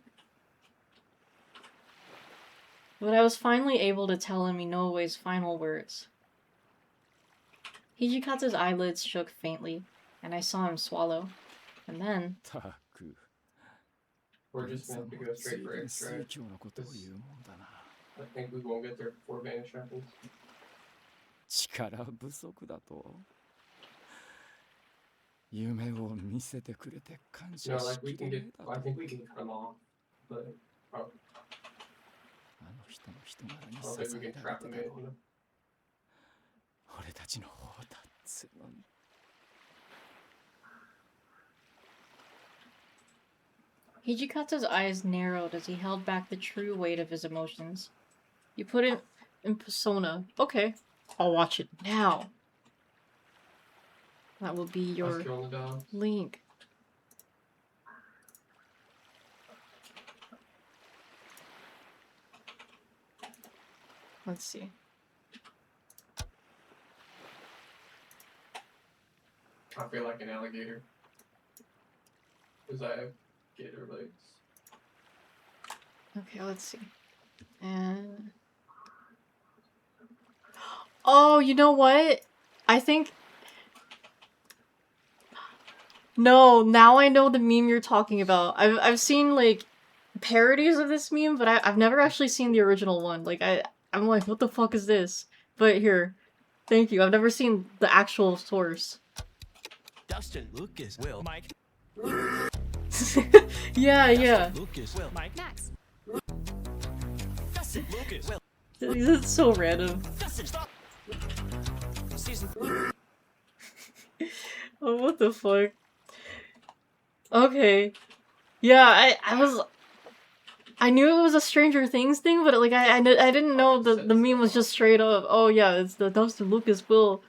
But I was finally able to tell him Inoue's final words. Hijikata's eyelids shook faintly, and I saw him swallow. And then, たく We're 皆 just さん meant to も go 随 straight for 分 X, 盛 right? 況なことを言うもんだな I think we won't get there before Vanish happens. 力不足だと夢を見せてくれて感 You 謝 know, し like we き can れ get. ねえだ I と think we can cut them off, but あの人の人柄に I don't think 支 we え can られ trap て them だ in. ろ You う know? 俺たちの方だっつうのに Hijikata's eyes narrowed as he held back the true weight of his emotions. You put it in persona. Okay. I'll watch it now. That will be your Us killing the dogs. link. Let's see. I feel like an alligator. Because I have gator legs. Okay, let's see. And oh, you know what? I think no. Now I know the meme you're talking about. I've seen like parodies of this meme, but I've never actually seen the original one. Like I'm like, what the fuck is this? But here, thank you. I've never seen the actual source. Dustin, Lucas, Will, Mike, Yeah, yeah. Lucas, Will, Mike, Max. Dustin, Lucas, Will, It's so random. Dustin, stop. Season Oh, what the fuck? Okay. Yeah, I knew it was a Stranger Things thing, but like I didn't know the meme was just straight up. Oh yeah, it's the Dustin Lucas Will.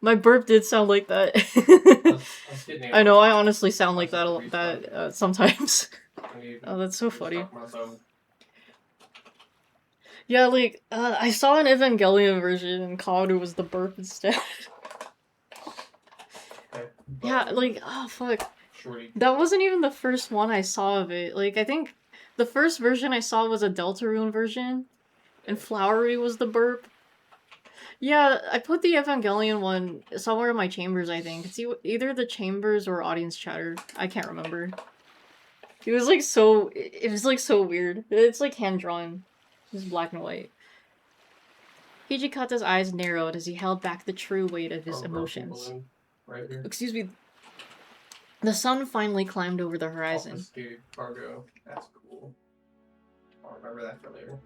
My burp did sound like that. Us getting I know, I honestly sound like that sometimes. I need Oh, that's so to funny. suck my thumb. Yeah, like I saw an Evangelion version and Kaoru was the burp instead. Okay. Yeah, But like oh fuck. Shorty. That wasn't even the first one I saw of it. Like, I think the first version I saw was a Deltarune version, and Flowery was the burp. Yeah, I put the Evangelion one somewhere in my chambers, I think. It's either the chambers or audience chatter. I can't remember. It was like so... It was like so weird. It's like hand-drawn. Just black and white. Hijikata's eyes narrowed as he held back the true weight of his Oh, broken emotions. balloon right here. Excuse me. The sun finally climbed over the horizon. Obfuscated cargo. That's cool. I'll remember that for later.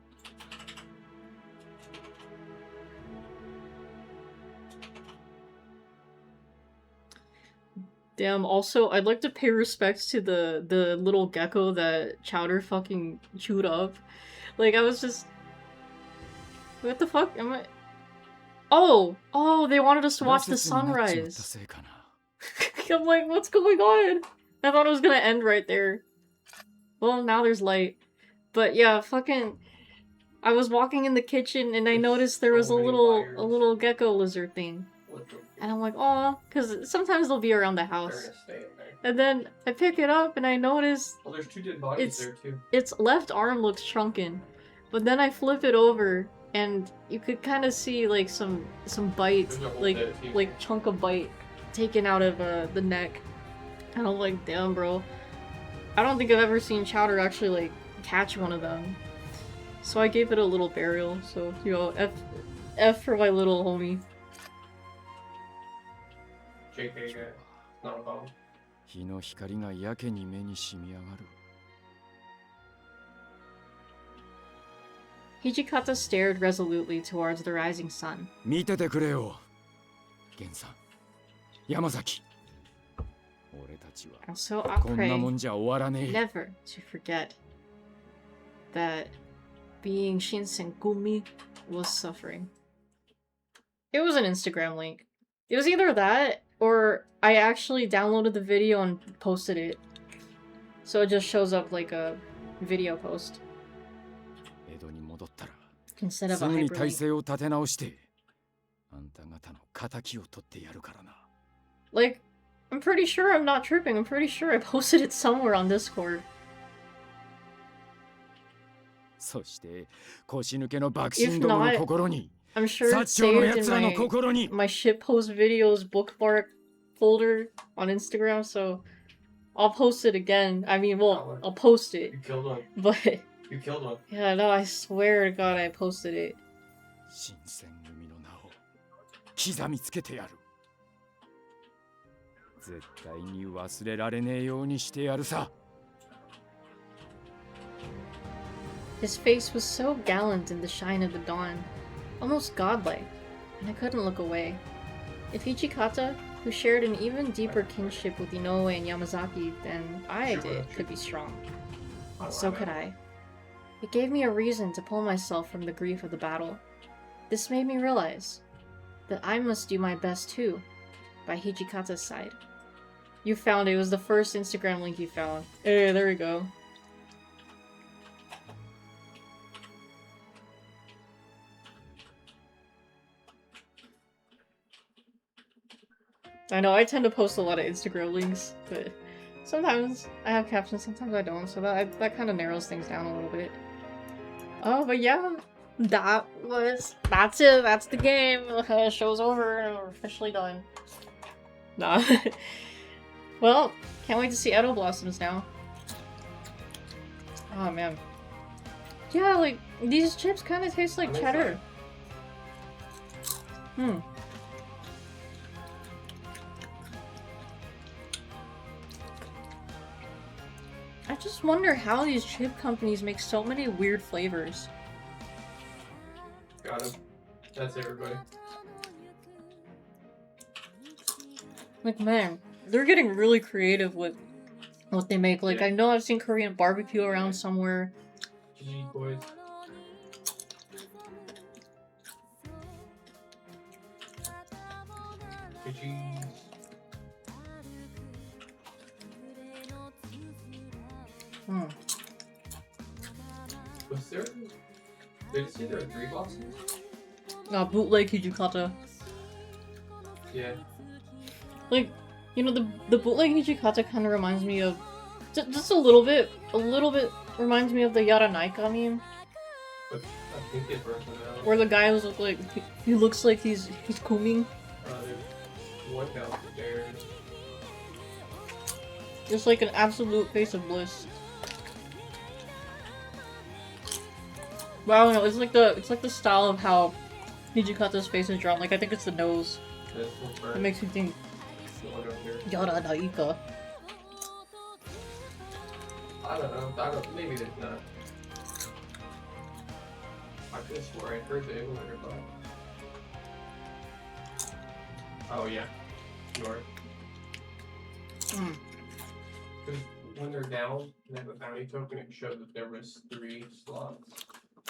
Damn, also, I'd like to pay respects to the little gecko that Chowder fucking chewed up. Like, I was just... What the fuck? Am I... Oh! Oh, they wanted us to watch the 挫折になっちまった sunrise. せいかな。 I'm like, what's going on? I thought it was gonna end right there. Well, now there's light. But yeah, fucking... I was walking in the kitchen and I There's noticed there was a so many little wires. gecko lizard thing. What the? And I'm like, oh, because sometimes they'll be around the They're house. gonna stay in there. And then I pick it up and I notice Well, there's 2 dead bodies It's- there too. its left arm looks shrunken. But then I flip it over and you could kind of see like some bite, There's a whole like dead team. chunk of bite taken out of the neck. And I'm like, damn, bro. I don't think I've ever seen Chowder actually like catch one of them. So I gave it a little burial. So, you know, F for my little homie. JK guy. Not a bomb. 日の光がやけに目に染み上がる。 Hijikata stared resolutely towards the rising sun. 見ててくれよ。源さん、山崎。俺たちは And so I こんなも pray んじゃ終わらねえ。 never to forget that being Shinsengumi was suffering. It was an Instagram link. It was either that or I actually downloaded the video and posted it. So it just shows up like a video post 江戸に戻ったら instead of す a ぐに体 hyperlink. 勢を立て直してあんた方の仇を取ってやるからな。 Like, I'm pretty sure I'm not tripping. I'm pretty sure I posted it somewhere on Discord. そして腰抜けの爆心どもの心に I'm sure it's 薩長の saved 奴 in らの my 心に my shitpost videos bookmark folder on Instagram, so I'll post it again. I mean, well, I'll post it, You killed one. but You killed one. yeah, no, I swear to God, I posted it. 新選組の名を刻みつけてやる。絶対に忘れられねえようにしてやるさ。 His face was so gallant in the shine of the dawn, almost godlike, and I couldn't look away. If Hijikata, who shared an even deeper kinship with Inoue and Yamazaki than I did, could be strong, so could I. It gave me a reason to pull myself from the grief of the battle. This made me realize that I must do my best too, by Hijikata's side. You found it. It was the first Instagram link you found. Hey, there we go. I know, I tend to post a lot of Instagram links, but sometimes I have captions, sometimes I don't, so that kind of narrows things down a little bit. Oh, but yeah, that's it, that's the game. Show's over, and we're officially done. Nah. Well, can't wait to see Edo Blossoms now. Oh man. Yeah, like, these chips kind of taste like How many cheddar. Hmm. I just wonder how these chip companies make so many weird flavors. Got him. That's everybody. Like, man, they're getting really creative with what they make. Like, Yeah. I know I've seen Korean barbecue around somewhere. GG boys. GG's. Hmm. Was there? Did you see there were 3 bosses? Bootleg Hijikata. Yeah. Like, you know, the bootleg Hijikata kind of reminds me of... Just a little bit reminds me of the Yaranaika meme. But I think it burnt them out. Where the guy was like, he looks like he's cooming. There's one downstairs. Just like an absolute face of bliss. But I don't know, it's like the style of how Hijikata's face is drawn. Like, I think it's the nose. This one's burnt. It makes me think The one over here. Yaranaika. I don't know. Maybe there's not. I could have swore I heard the emulator, but. Oh yeah. You are. Mm. Because when they're down and have a bounty token, it showed that there was 3 slots.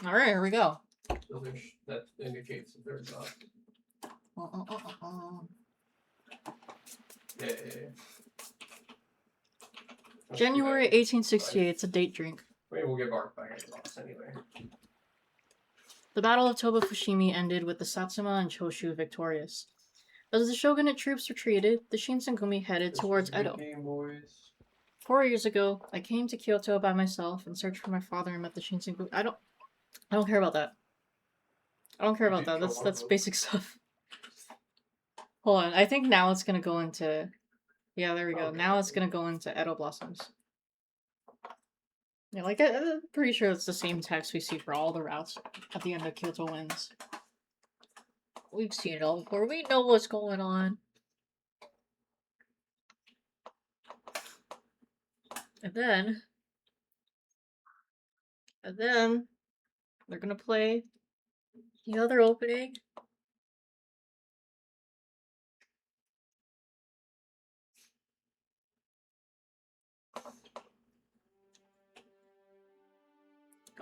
Alright, here we go. So that indicates that there's not. Yeah. Let's do January that. 1868, it's a date drink. Maybe we'll get Bark back at loss anyway. The Battle of Toba Fushimi ended with the Satsuma and Choshu victorious. As the shogunate troops retreated, the Shinsengumi headed This towards was a good Edo. game, boys. 4 years ago, I came to Kyoto by myself and searched for my father and met the Shinsengumi. I don't care about that. I don't care You about did that. kill That's one that's of them. basic stuff. Hold on, I think now it's gonna go into. Yeah, there we go. Okay. Now it's gonna go into Edo Blossoms. Yeah, like I'm pretty sure it's the same text we see for all the routes at the end of Kyoto Winds. We've seen it all before. We know what's going on. And then they're gonna play the other opening.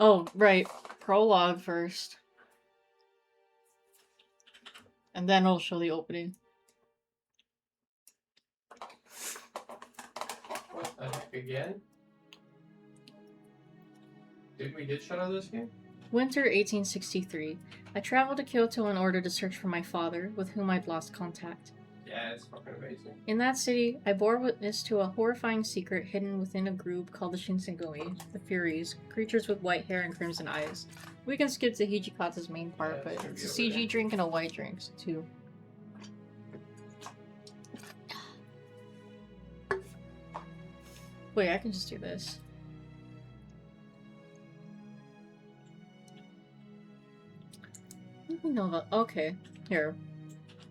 Oh, right. Prologue first. And then I'll show the opening. What the heck again? Did we get Shadow this game? Winter 1863. I traveled to Kyoto in order to search for my father, with whom I'd lost contact. Yeah, it's fucking amazing. In that city, I bore witness to a horrifying secret hidden within a group called the Shinsengumi, the Furies, creatures with white hair and crimson eyes. We can skip to Hijikata's main part, Yeah, but it's gonna it's be a over CG there. drink and a white drink, so two. Wait, I can just do this. What do we know about? Okay, here.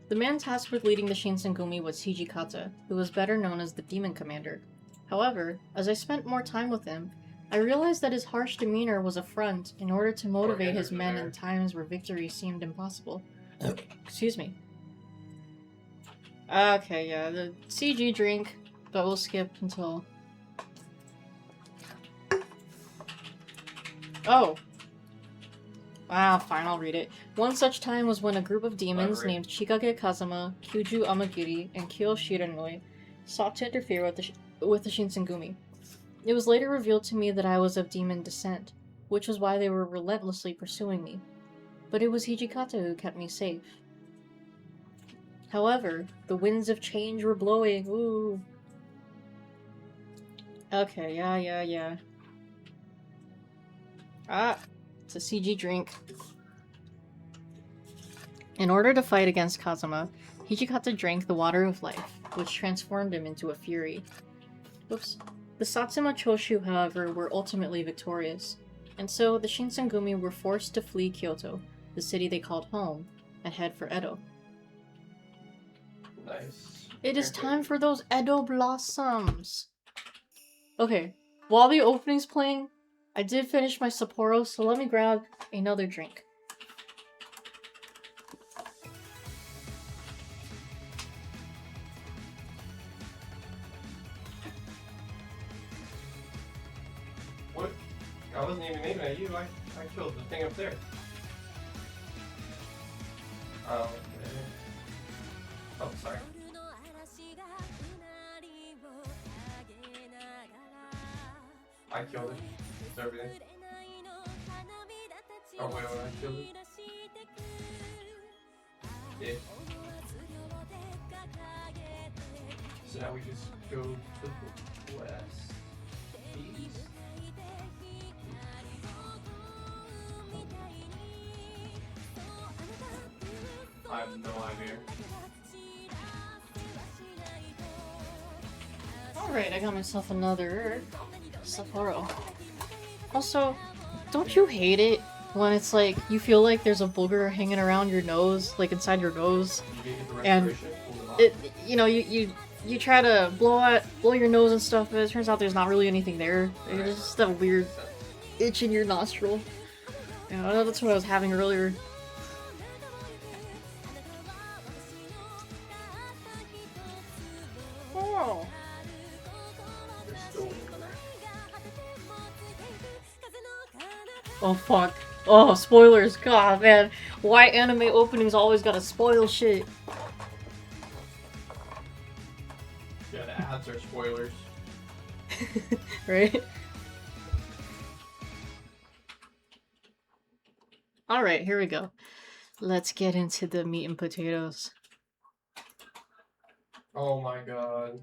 The man tasked with leading the Shinsengumi was Hijikata, who was better known as the Demon Commander. However, as I spent more time with him, I realized that his harsh demeanor was a front in order to motivate his men in times where victory seemed impossible. Excuse me. Okay, yeah, the CG drink, but we'll skip until... Oh! Ah, fine, I'll read it. One such time was when a group of demons Elaborate. named Chikage Kazama, Kyuju Amagiri, and Kyo Shiranui sought to interfere with the Shinsengumi. It was later revealed to me that I was of demon descent, which was why they were relentlessly pursuing me. But it was Hijikata who kept me safe. However, the winds of change were blowing. Ooh. Okay, yeah. Ah, it's a CG drink. In order to fight against Kazama, Hijikata drank the water of life, which transformed him into a fury. Whoops. The Satsuma Choshu, however, were ultimately victorious, and so the Shinsengumi were forced to flee Kyoto, the city they called home, and head for Edo. Nice. It is Okay. time for those Edo Blossoms! Okay, while the opening's playing, I did finish my Sapporo, so let me grab another drink. What? I wasn't even aiming at you. I killed the thing up there. Oh, okay. Oh, sorry. I killed it. It's everything. Oh, wait, I killed it. Yeah. So now we just go to the west. East. I have no idea. Alright, I got myself another Sapporo. Also, don't you hate it when it's like, you feel like there's a booger hanging around your nose, like inside your nose? You didn't get the And restoration? Pull it off. It, you know, you try to blow your nose and stuff, but it turns out there's not really anything there. It's just that weird itch in your nostril. Yeah, that's what I was having earlier. Oh. Oh fuck. Oh, spoilers. God, man. Why anime openings always gotta spoil shit? Yeah, the ads are spoilers. Right? Alright, here we go. Let's get into the meat and potatoes. Oh my god.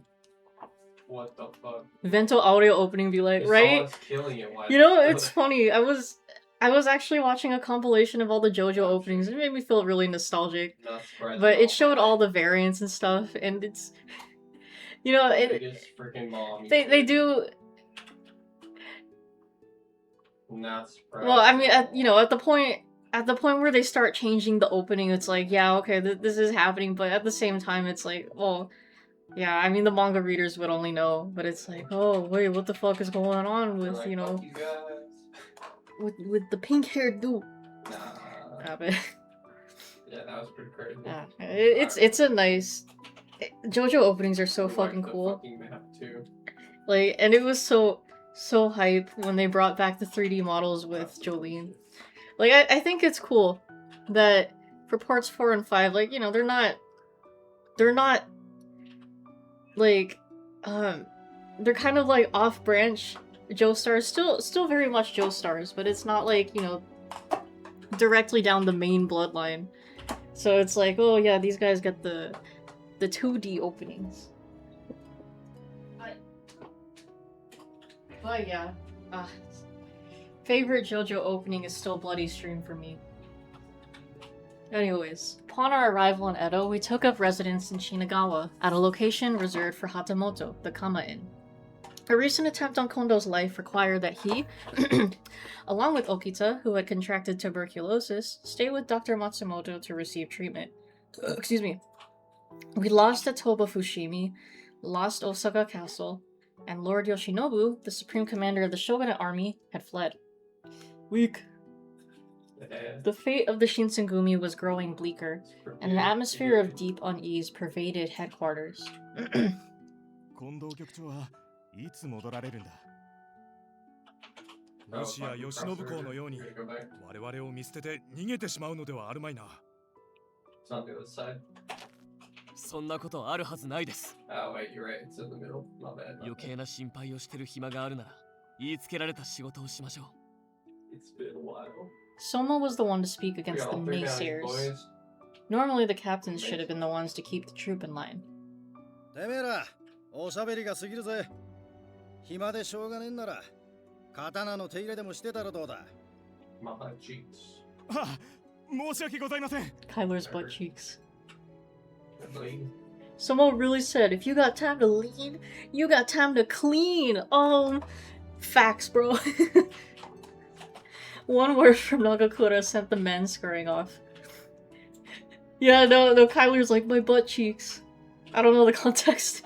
What the fuck? Vento audio opening be like, If right? someone's killing it, why? You know, it's funny. I was actually watching a compilation of all the JoJo openings. It made me feel really nostalgic. Not surprised But at it showed all the variants and stuff, and it's, you know, Biggest freaking bomb. they do. Not surprised. Well, I mean, at the point where they start changing the opening, it's like, yeah, okay, this is happening. But at the same time, it's like, well, yeah, I mean, the manga readers would only know. But it's like, oh wait, what the fuck is going on They're with like, you know, "Fuck you guys." with the pink haired dude? Nah. But Yeah, that was pretty crazy. it's a nice. JoJo openings are so I liked fucking the cool. fucking map too. Like, and it was so hype when they brought back the 3D models with Jolene. Like, I think it's cool that for parts 4 and 5, like, you know, they're not like, they're kind of like off-branch Joestars, still very much Joestars, but it's not like, you know, directly down the main bloodline. So it's like, oh yeah, these guys get the 2D openings. But yeah, favorite JoJo opening is still Bloody Stream for me. Anyways, upon our arrival in Edo, we took up residence in Shinagawa, at a location reserved for Hatamoto, the Kama Inn. A recent attempt on Kondo's life required that he, along with Okita, who had contracted tuberculosis, stay with Dr. Matsumoto to receive treatment. Excuse me. We lost at Toba Fushimi, lost Osaka Castle, and Lord Yoshinobu, the supreme commander of the shogunate army, had fled. Weak. Yeah. The fate of the Shinsengumi was growing bleaker, and an atmosphere of deep unease pervaded headquarters. 近藤局長はいつ戻られるんだ。 Oh, もしや fucking 慶喜公 professor. のように Gonna go back. 我々を見捨てて逃げてしまうのではあるまいな。 It's on the other side. そんなことあるはずないです。 Oh wait, you're right. It's in the middle. My bad. 余計な心配をしてる暇があるなら、言いつけられた仕事をしましょう。 It's been a while. Soma was the one to speak We against got the all three naysayers. boys. Normally, the captains should have been the ones to keep the troop in line. てめえら、おしゃべりが過ぎるぜ。暇でしょうがねえんなら、刀の手入れでもしてたらどうだ。 My cheeks. あ、申し訳ございません。 Kyler's butt cheeks. They're bleeding. Soma really said, if you got time to lean, you got time to clean. Facts, bro. One word from Nagakura sent the men scurrying off. Yeah, no, Kyler's like, my butt cheeks. I don't know the context.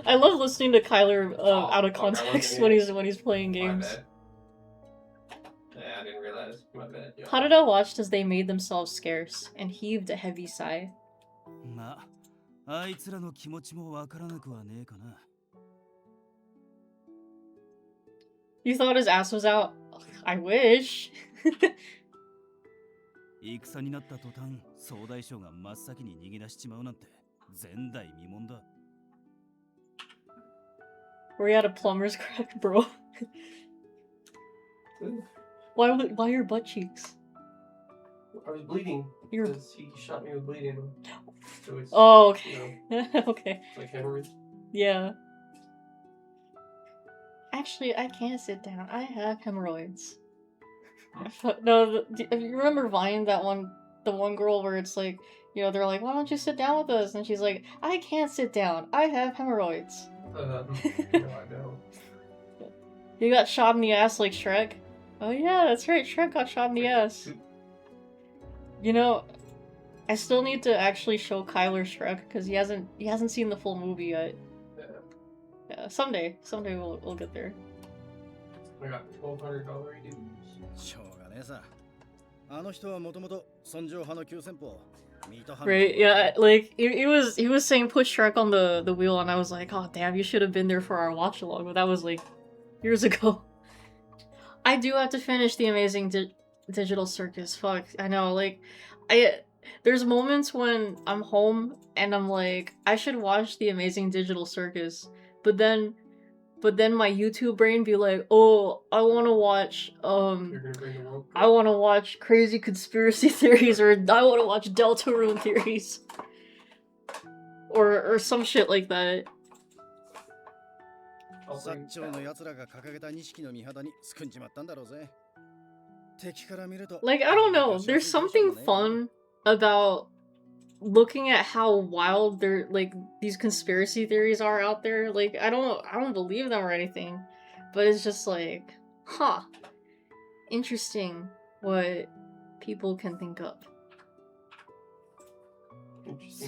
I love listening to Kyler out of fuck, I wasn't context here. when he's playing My games. bad. Yeah, I didn't realize. My bad. Yeah. Harada watched as they made themselves scarce and heaved a heavy sigh. まあ、あいつらの気持ちもわからなくはねえかな。 You thought his ass was out? I wish. 戦になった途端、総大将が真っ先に逃げ出しちまうなんて前代未聞だ。 Were you at a plumber's crack, bro? Why your butt cheeks? I was bleeding. You're- Because he shot me with bleeding. So it's, Oh, okay. you know, Okay. it's like hemorrhage. Yeah. Actually, I can't sit down. I have hemorrhoids. No, you remember Vine, the one girl where it's like, you know, they're like, why don't you sit down with us? And she's like, I can't sit down. I have hemorrhoids. No, I don't. You got shot in the ass like Shrek? Oh yeah, that's right. Shrek got shot in the ass. You know, I still need to actually show Kyler Shrek because he hasn't seen the full movie yet. Yeah. Yeah, someday we'll get there. I got $1,200 dues. しょうがねえさ。あの人はもともと尊上派の急先鋒。ミートハン Right? Yeah, like he was saying put Shrek on the wheel, and I was like, oh damn, you should have been there for our watch along, but that was like years ago. I do have to finish the Amazing Digital Circus. Fuck, I know. Like, there's moments when I'm home and I'm like, I should watch the Amazing Digital Circus, but then my YouTube brain be like, oh, I want to watch You're gonna bring the world. I want to watch crazy conspiracy theories, or I want to watch Deltarune theories, or some shit like that. I'll 薩 bring 長の奴らが掲げた錦の御旗にすくんじまったんだろうぜ。敵から見ると Like, I don't know, there's something fun about looking at how wild they're like these conspiracy theories are out there. Like, I don't believe them or anything, but it's just like, huh, interesting what people can think of.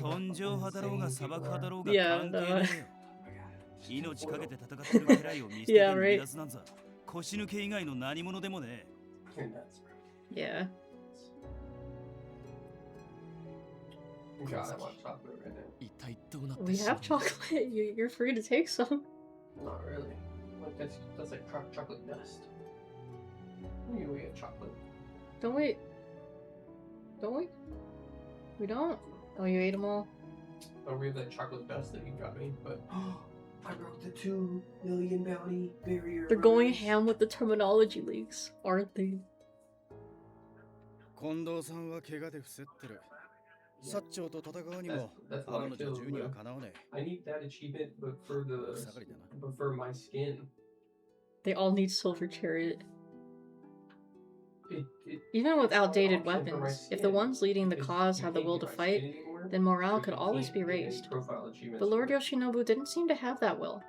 尊上派だろうが砂漠派だろうが Yeah, 関係ねえよ。命かけて戦ってる家来を見捨てて Yeah, 逃 right. げ出すなんざ腰抜け以外の何者でもね And that's Yeah. God, I want chocolate right now. 一体どうなって We しま have うんだ chocolate. You're free to take some. Not really. Like that's like chocolate dust. You we have chocolate. Don't we? Don't we? We don't? Oh, you ate them all? Oh, we have that chocolate dust that you got me, but I broke the 2 million bounty barrier. They're going runners. ham with the terminology leaks, aren't they? 近藤さんは怪我で伏せってる。薩長と戦うにも That's a 天 lot の of 女 kills, 10には but かなわね I need that achievement, but for え。 the 草刈りだな。 but for my skin. They all need Silver Chariot. It Even with it's not an outdated option for my weapons, if the skin. ones leading the It's- cause you had the can't will get to my fight, skin anymore, then morale so could you always can't be get any raised. profile achievements But Lord for it. Yoshinobu didn't seem to have that will.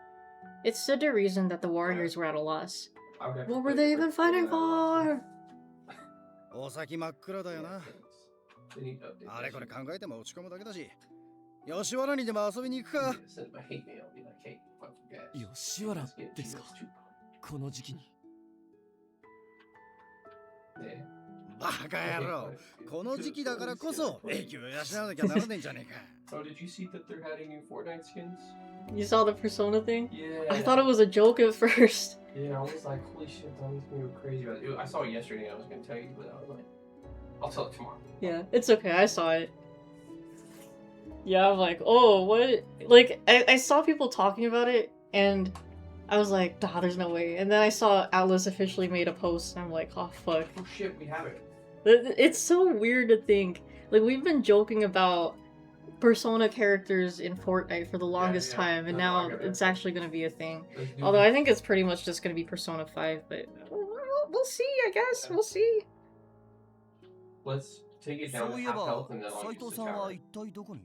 It stood to reason that the warriors were at a loss. I would have to What were play they for even fighting that one. for? お先真っ暗だよな。 They need to update あ that れこれ shit. 考えても落ち込むだけだし。吉原にでも遊びに行くか。 Send them a hate mail, be like, hey, fuck you guys. 吉原 Let's get ですか achievements too. この時期に Yeah. バカ野郎。この時期だからこそ永久を養わなきゃならねえんじゃねえか。 Oh, did you see that they're adding new Fortnite skins? You saw the Persona thing? Yeah. I thought it was a joke at first. Yeah, I was like, holy shit, Donnie's gonna go crazy about it. I saw it yesterday and I was gonna tell you, but I was like, I'll tell it tomorrow. Yeah, it's okay, I saw it. Yeah, I'm like, oh, what? Like, I saw people talking about it, and I was like, nah, there's no way. And then I saw Atlas officially made a post, and I'm like, oh, fuck. Oh shit, we have it. It's so weird to think. Like, we've been joking about Persona characters in Fortnite for the longest yeah. time, and No, now I get it. it's actually gonna be a thing. Let's do Although it. I think it's pretty much just gonna be Persona 5, but we'll see, I guess. We'll see. Let's take it down そう to いえ half ば health and then I'll 斉 use 藤 the さんは tower. 一体どこに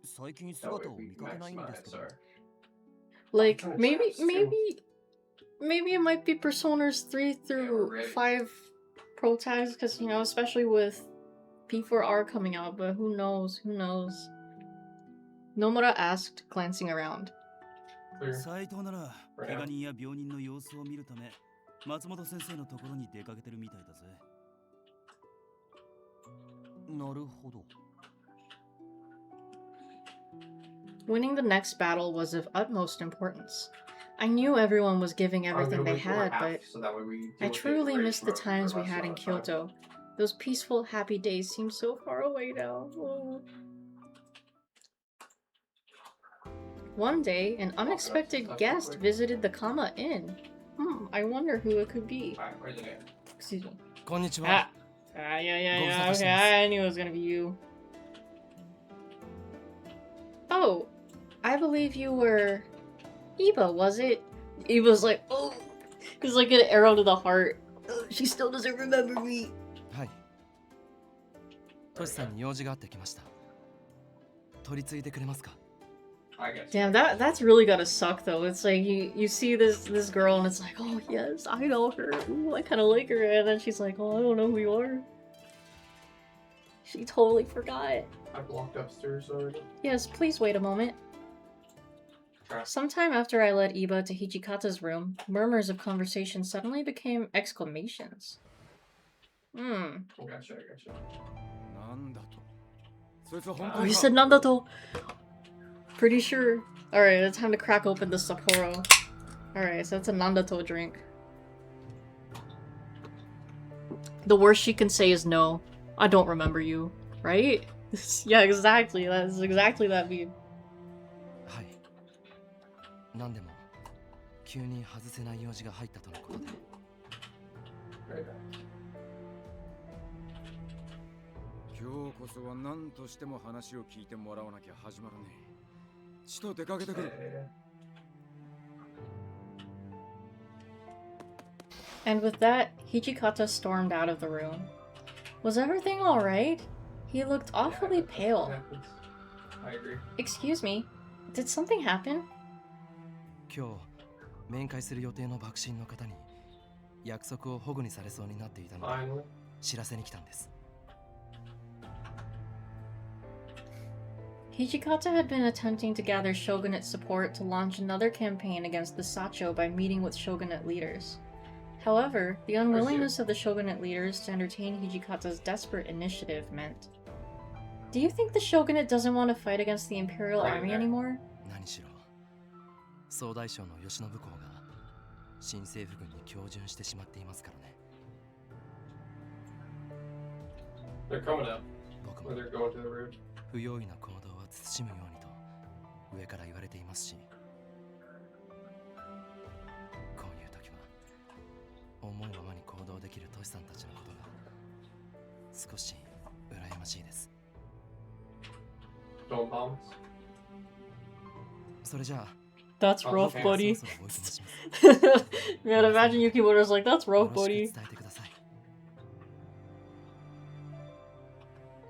最近 That 姿 way を we 見かけないんですけ maximize ど our... Like, trying to maybe, trust maybe it might be Personas 3 through ready. 5 pro tags, because, you know, especially with P4R coming out, but who knows, who knows. Nomura asked, glancing around. Clear. 斉藤なら For 怪 now. 我人や病人の様子を見るため松本先生のところに出かけてるみたいだぜなるほど Winning the next battle was of utmost importance. I knew everyone was giving I'm gonna everything they wait till we're had, half, but so that way we I do it truly right miss the for times we us had in on time. Kyoto. Those peaceful, happy days seem so far away now. Oh. One day, an unexpected guest visited the Kama Inn. I wonder who it could be. Alright, where's it at? Excuse me. こんにち Ah, は yeah, ご無沙汰して okay, ます I knew it was gonna be you. Oh, I believe you were... Iba, was it? Iba's like, oh, it's like an arrow to the heart. Oh, she still doesn't remember me. はいトシさんに用事があってきました取り次いでくれますか I guess. Damn, that's really gotta suck though. It's like you see this girl and it's like, oh yes, I know her. Ooh, I kind of like her, and then she's like, oh, I don't know who you are. She totally forgot. I blocked upstairs already. Yes, please wait a moment. Sure. Sometime after I led Iba to Hijikata's room, murmurs of conversation suddenly became exclamations. I gotcha. なんだと。そいつは本当 Oh, に he か said Nandato! Pretty sure. Alright, it's time to crack open the Sapporo. Alright, so that's a Nandato drink. The worst she can say is no. I don't remember you. Right? Yeah, exactly. That's exactly that meme. はい。何でも急に外せない用事が入ったとのことで。 Right. 今日こそは何としても話を聞いてもらわなきゃ始まらねえ。ちと出かけてくる。 And with that, Hijikata stormed out of the room. Was everything alright? He looked awfully pale. I agree. Excuse me, did something happen? 今日面会する予定の幕臣の方に約束を保護にされそうになっていたので Finally. 知らせに来たんです。 Hijikata had been attempting to gather shogunate support to launch another campaign against the Sacho by meeting with shogunate leaders. However, the unwillingness of the shogunate leaders to entertain Hijikata's desperate initiative meant... Do you think the shogunate doesn't want to fight against the imperial army anymore? 何しろ総大将の慶喜公が新政府軍に恭順してしまっていますからね。 They're coming up. 僕 Or も they're going to the road. 不用意な行動は慎むようにと上から言われていますし、こういう時は思うままに行動できるトシさんたちのことが少し羨ましいです。 Don't bombs. それじゃあ That's rough, Okay. buddy. そろそろおいとまします。 Man, imagine Yukimura's like, that's よ rough, ろしく buddy. 伝えてください。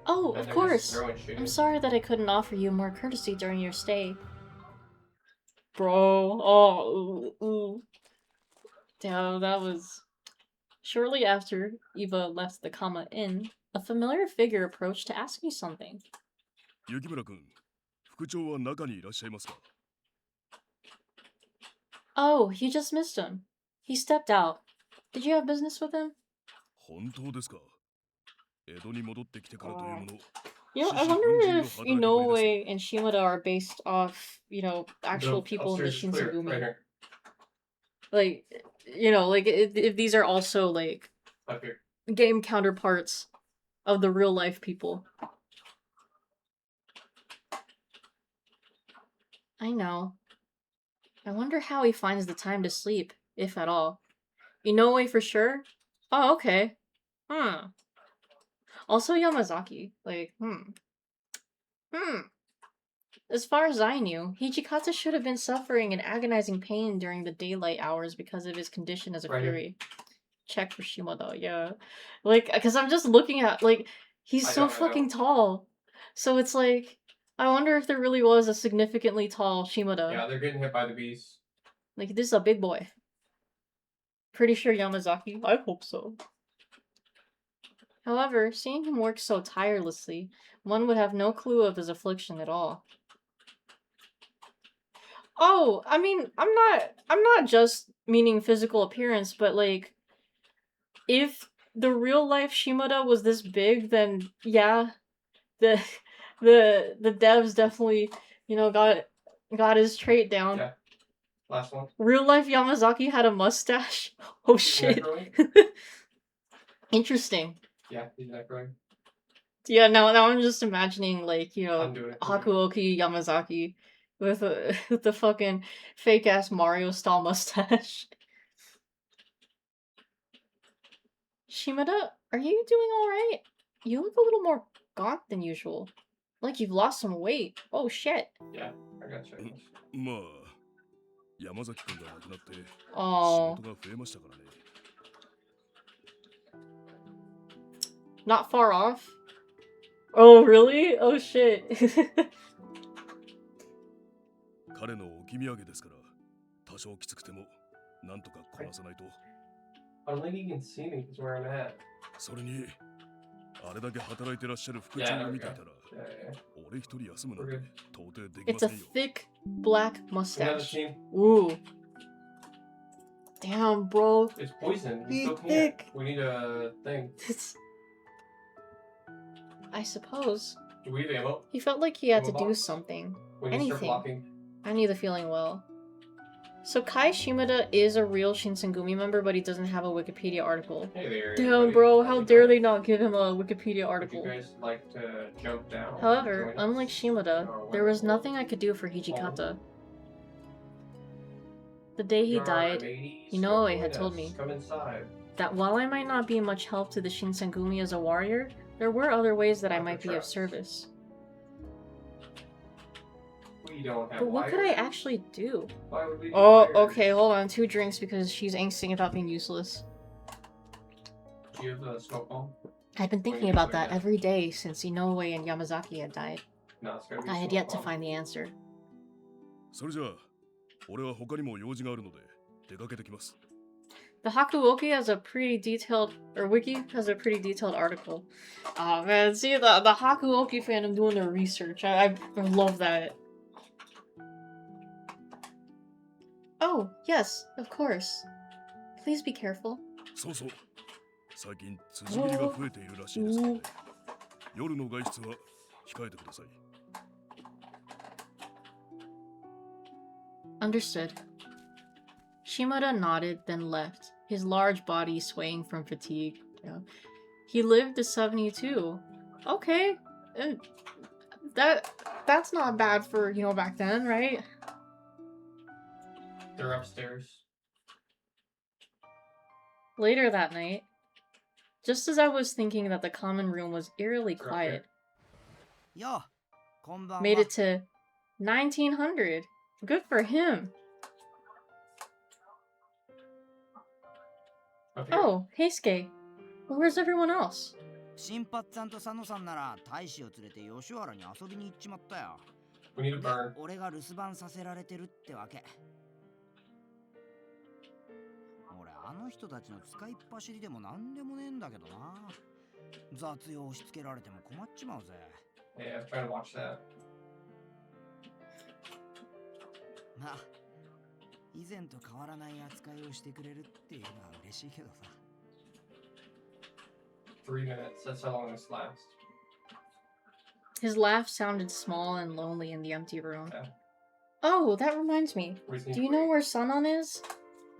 Oh, And of they're just course. throwing shit. I'm sorry that I couldn't offer you more courtesy during your stay. Bro, oh, ooh. Damn, that was... Shortly after Eva left the Kama Inn, a familiar figure approached to ask me something. 雪村君、副長は中にいらっしゃいますか？ Oh, you just missed him. He stepped out. Did you have business with him? 本当ですか？江戸に戻ってきてからというもの。 You know, I wonder if Inoue and Shimada are based off, you know, actual The people in the upstairs is clear, Shinsengumi. right here. Like, you know, like if these are also like Up here. game counterparts of the real life people. I know. I wonder how he finds the time to sleep, if at all. Inoue for sure? Oh, okay. Hmm. Also Yamazaki. Like, As far as I knew, Hijikata should have been suffering an agonizing pain during the daylight hours because of his condition as a Right here. fury. Check for Shimada, yeah. Like, because I'm just looking at, like, he's I so know. fucking tall. So it's like, I wonder if there really was a significantly tall Shimada. Yeah, they're getting hit by the bees. Like, this is a big boy. Pretty sure Yamazaki. I hope so. However, seeing him work so tirelessly, one would have no clue of his affliction at all. Oh, I mean, I'm not just meaning physical appearance, but like, if the real life Shimada was this big, then yeah, the devs definitely, you know, got his trait down. Yeah. Last one. Real life Yamazaki had a mustache. Oh shit. Necroing? Interesting. Yeah, he's necroing. Yeah, now I'm just imagining like, you know, I'm doing it. Hakuoki Yamazaki with the fucking fake ass Mario style mustache. Shimada, are you doing alright? You look a little more gaunt than usual. Like you've lost some weight. Oh shit. Yeah, I got check this. まあ、山崎君が亡くなって仕 Oh, 事が増えましたからね。 not far off? Oh, really? Oh shit. 彼の置き土産ですから、多少きつくてもなんとかこなさないと。 I don't think you can see me because wearing a hat. それに、あれだけ働いてらっしゃる副長を見ていたら、 Yeah, yeah. 俺一人休むなんて到底でき It's ま a せんよ。 thick black Another mustache. team. Ooh. Damn, bro. It's poison. We Be still can't. thick. We need a thing. I suppose. Do we have ammo? He felt like he had to Ammo do box? something. We need to start Anything. blocking. I knew the feeling well. So Kai Shimada is a real Shinsengumi member, but he doesn't have a Wikipedia article. Hey there. Damn, everybody. bro, How's how it dare going? they not give him a Wikipedia Would you article? guys like to jump down? However, Join us? unlike Shimada, Or there was what? nothing I could do for Hijikata. The day he Your died, mateys, Inoue come had join told us. me Come inside. that while I might not be much help to the Shinsengumi as a warrior, there were other ways that I might be of Traps. service. We don't have But what could I wires. actually do? Why would we need Oh, wires? okay, hold on. 2 drinks because she's angsting about being useless. Do you have the smoke bomb? I'd been thinking about that every day since Inoue and Yamazaki had died. No, it's gonna be I had smoke yet to bomb. find the answer. それじゃあ俺は他にも用事があるので出かけてきます。 The Hakuoki has a pretty detailed, or Wiki has a pretty detailed article. Oh man, see the Hakuoki fandom doing their research. I love that. Oh, yes, of course. Please be careful. そうそう。最近辻切りが増えているらしいですので、夜の外出は控えてください。 Understood. Shimada nodded, then left, his large body swaying from fatigue. Yeah. He lived to 72. Okay. That's not bad for, you know, back then, right? They're upstairs. Later that night, just as I was thinking that the common room was eerily They're up quiet, ようこんばんは made it to 1900. Good for him. Up here. Oh, Heisuke. Where's everyone else? 新八さんと佐野さんなら大使を連れて吉原に遊びに行っちまったよ We need to で burn. 俺が留守番させられてるってわけ俺あの人たちの使いっ走りでもなんでもねえんだけどな雑用押し付けられても困っちまうぜ Yeah, I'm trying to watch that. まあ以前と変わらない扱いをしてくれるっていうのは嬉しいけどさ 3 minutes. That's how long this lasts. His laugh sounded small and lonely in the empty room. Yeah. Oh, that reminds me. We just need Do you to know wait. where Sanon is?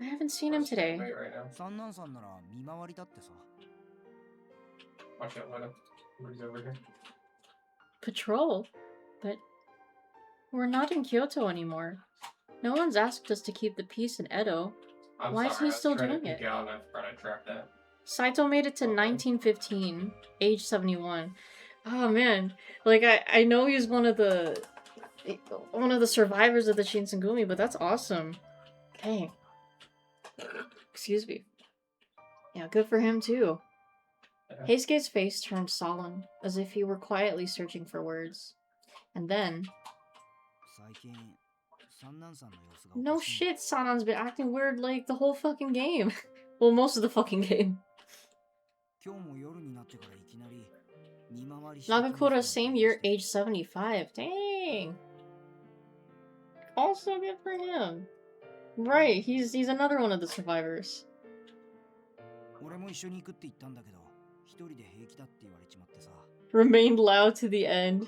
I haven't seen him Let's just today. wait right now. 三男さんなら見回りだってさ Watch that window. Somebody's over here. Patrol? But we're not in Kyoto anymore. No one's asked us to keep the peace in Edo. I'm Why is sorry, he I was still trying to doing peek it? out and I forgot to track that. Saito made it to 1915, age 71. Oh man, like I know he's one of the survivors of the Shinsengumi, but that's awesome. Dang. Excuse me. Yeah, good for him too. Yeah. Heisuke's face turned solemn, as if he were quietly searching for words. And then, 最近三男さんの様子が no おかしいんだ shit, Sanon's been acting weird like the whole fucking game. Well, most of the fucking game. 今日も夜になってからいきなり見回りしてくれる人 Nagakura, が same い year, て age 75. Dang. Also good for him. Right, he's another one of the survivors. 俺も一緒に行くって言ったんだけど一人で平気だって言われちまってさ Remained loud to the end.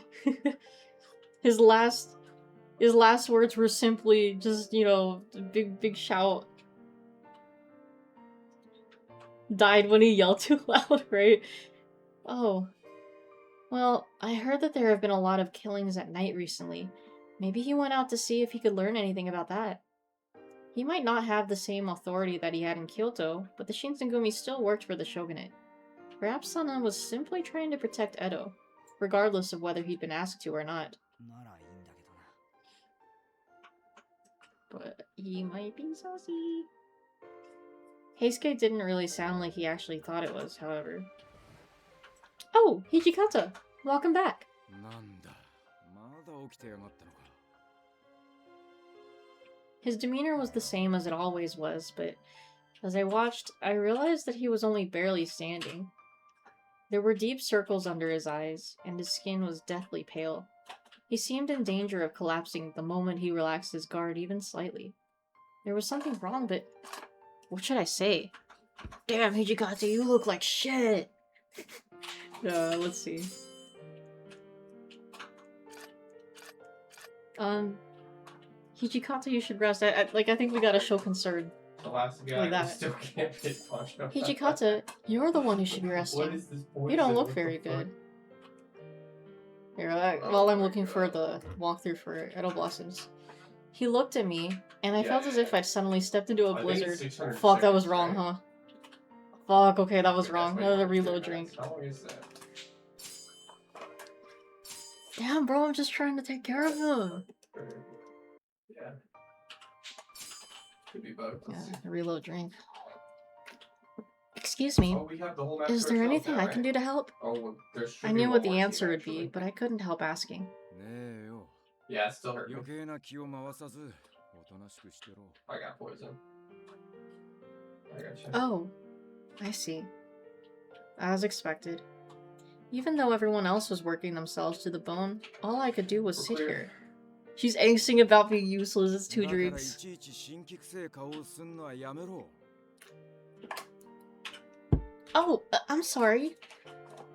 his last words were simply just, you know, big shout. Died when he yelled too loud, right? Oh. Well, I heard that there have been a lot of killings at night recently. Maybe he went out to see if he could learn anything about that. He might not have the same authority that he had in Kyoto, but the Shinsengumi still worked for the shogunate. Perhaps Sanan was simply trying to protect Edo, regardless of whether he'd been asked to or not. ならいいんだけどな But he might be saucy. Heisuke didn't really sound like he actually thought it was, however. Oh, Hijikata! Welcome back! なんだまだ起きてやがったのか His demeanor was the same as it always was, but as I watched, I realized that he was only barely standing. There were deep circles under his eyes, and his skin was deathly pale. He seemed in danger of collapsing the moment he relaxed his guard even slightly. There was something wrong, but what should I say? Damn, Hijikata, you look like shit! Let's see. Hijikata, you should rest. I think we gotta show concern. The last guy Like who that. still can't hit Poncho. Hijikata, you're the one who should be What resting. is this You don't poison? look What very the fuck? good. Here, while I'm looking for the walkthrough for Edo Blossoms. He looked at me, and I felt as if I'd suddenly stepped into a I think it's blizzard. 600 Fuck, that was seconds, wrong, right? huh? Fuck, okay, that was Okay, wrong. that's Another like reload 2 minutes. drink. How long is that? Damn, bro, I'm just trying to take care of him. Yeah. Could be both. Yeah, a reload drink. Excuse me. Oh, we have the whole map Is to there ourselves anything now, I can right? do to help? Oh, well, there should I be knew one what the more team, answer would be, actually. but I couldn't help asking. ねえよ Yeah, it still hurt me. 余計な気を回さずおとなしくしてろ I got poison. I got you. Oh, I see. As expected. Even though everyone else was working themselves to the bone, all I could do was sit here. She's angsting about being useless, it's 2 だからい drinks. ちいち辛気臭い顔をすんのはやめろ Oh, I'm sorry.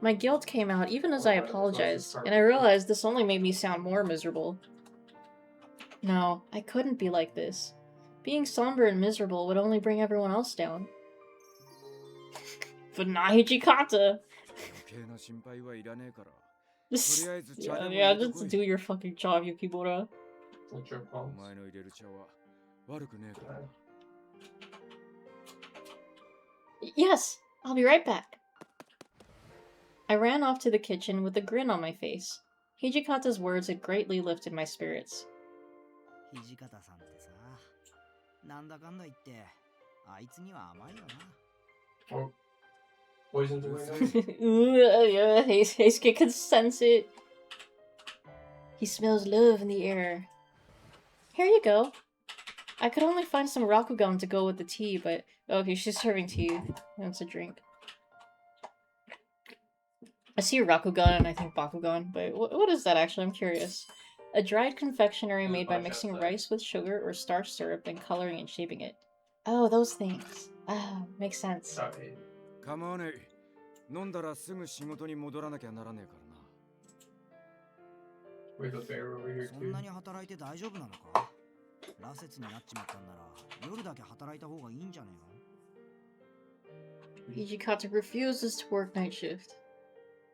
My guilt came out even as I apologized, and I realized this only made me sound more miserable. No, I couldn't be like this. Being somber and miserable would only bring everyone else down. But not Hijikata! 余計な心配はいらねえから Just, とりあえず茶でも yeah, 入れてこ just い do your fucking job, you Kibura. What's your お problem? 前の入れる茶は悪くねえから Yes, I'll be right back. I ran off to the kitchen with a grin on my face. Hijikata's words had greatly lifted my spirits. 土方さんってさ、なんだかんだ言ってあいつには甘いよな。 Oh. Poison's away now? Heisuke can sense it. He smells love in the air. Here you go. I could only find some Rakugan to go with the tea, but... Okay, she's serving tea. That's a drink. I see Rakugan and I think Bakugan, but what is that actually? I'm curious. A dried confectionery made by mixing rice with sugar or starch syrup and coloring and shaping it. Oh, those things. Ah, makes sense. Sorry. 構わねえ飲んだらすぐ仕事に戻らなきゃならねえからな Wait, the bear over here そん too. なに働いて大丈夫なのか？羅刹になっちまったんなら夜だけ働いた方がいいんじゃねえの？ Hijikata refuses to work night shift.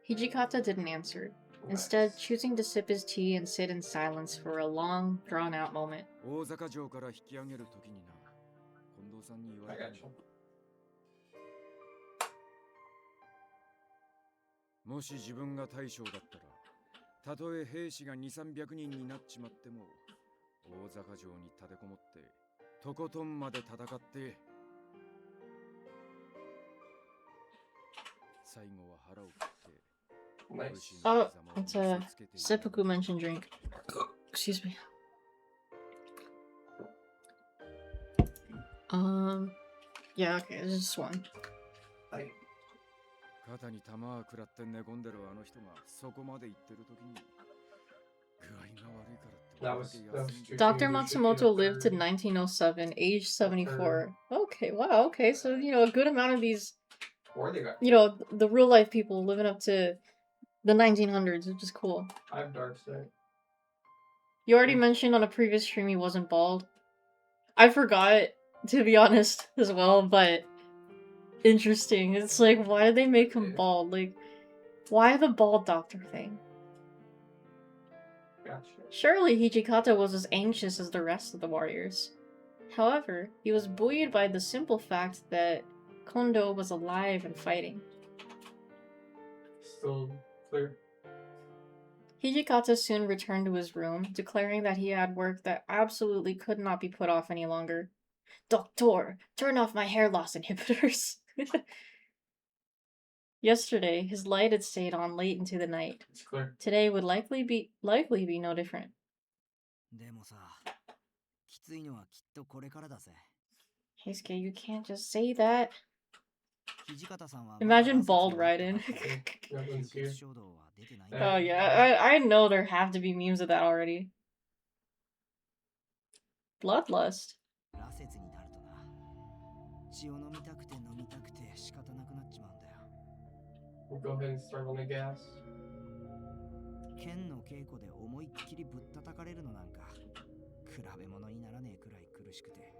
Hijikata didn't answer, instead choosing to sip his tea and sit in silence for a long, drawn-out moment. 大阪城から引き上げるときにな近藤さんに言わ I れた got you. もし自分が大将だったらたとえ兵士が2、300人になっちまっても大阪城に立てこもってとことんまで戦って最後は腹を切って Nice. Oh, it's a seppuku mentioned drink. Excuse me. Yeah, okay, there's just one. 肩に弾を食らって寝込んでるあの人がそこまで行ってる時に具合が悪いからって俺だけ休んで Dr. Matsumoto lived to 1907, age 74. Okay, wow, okay, so, you know, a good amount of these, Or they got. you know, the real life people living up to the 1900s, which is cool. I have dark side. You already mentioned on a previous stream he wasn't bald. I forgot, to be honest, as well, but interesting. It's like, why did they make him bald? Like, why the bald doctor thing? Gotcha. Surely Hijikata was as anxious as the rest of the warriors. However, he was buoyed by the simple fact that Kondo was alive and fighting. Still clear. Hijikata soon returned to his room, declaring that he had work that absolutely could not be put off any longer. Doctor, turn off my hair loss inhibitors. Yesterday, his light had stayed on late into the night. It's clear. Today would likely be no different. でもさ、きついのはきっとこれからだぜ。 Heisuke, you can't just say that. 土方さんは Imagine bald Raiden. Nothing's here. 衝動は出てない。 Oh yeah, I know there have to be memes of that already. Bloodlust. 羅刹になるとな、血を飲みたくて飲みたくて仕方なくなっちまうんだよ。 We'll go ahead and start on the gas. 剣の稽古で思いっきりぶったたかれるのなんか比べ物にならねえくらい苦しくて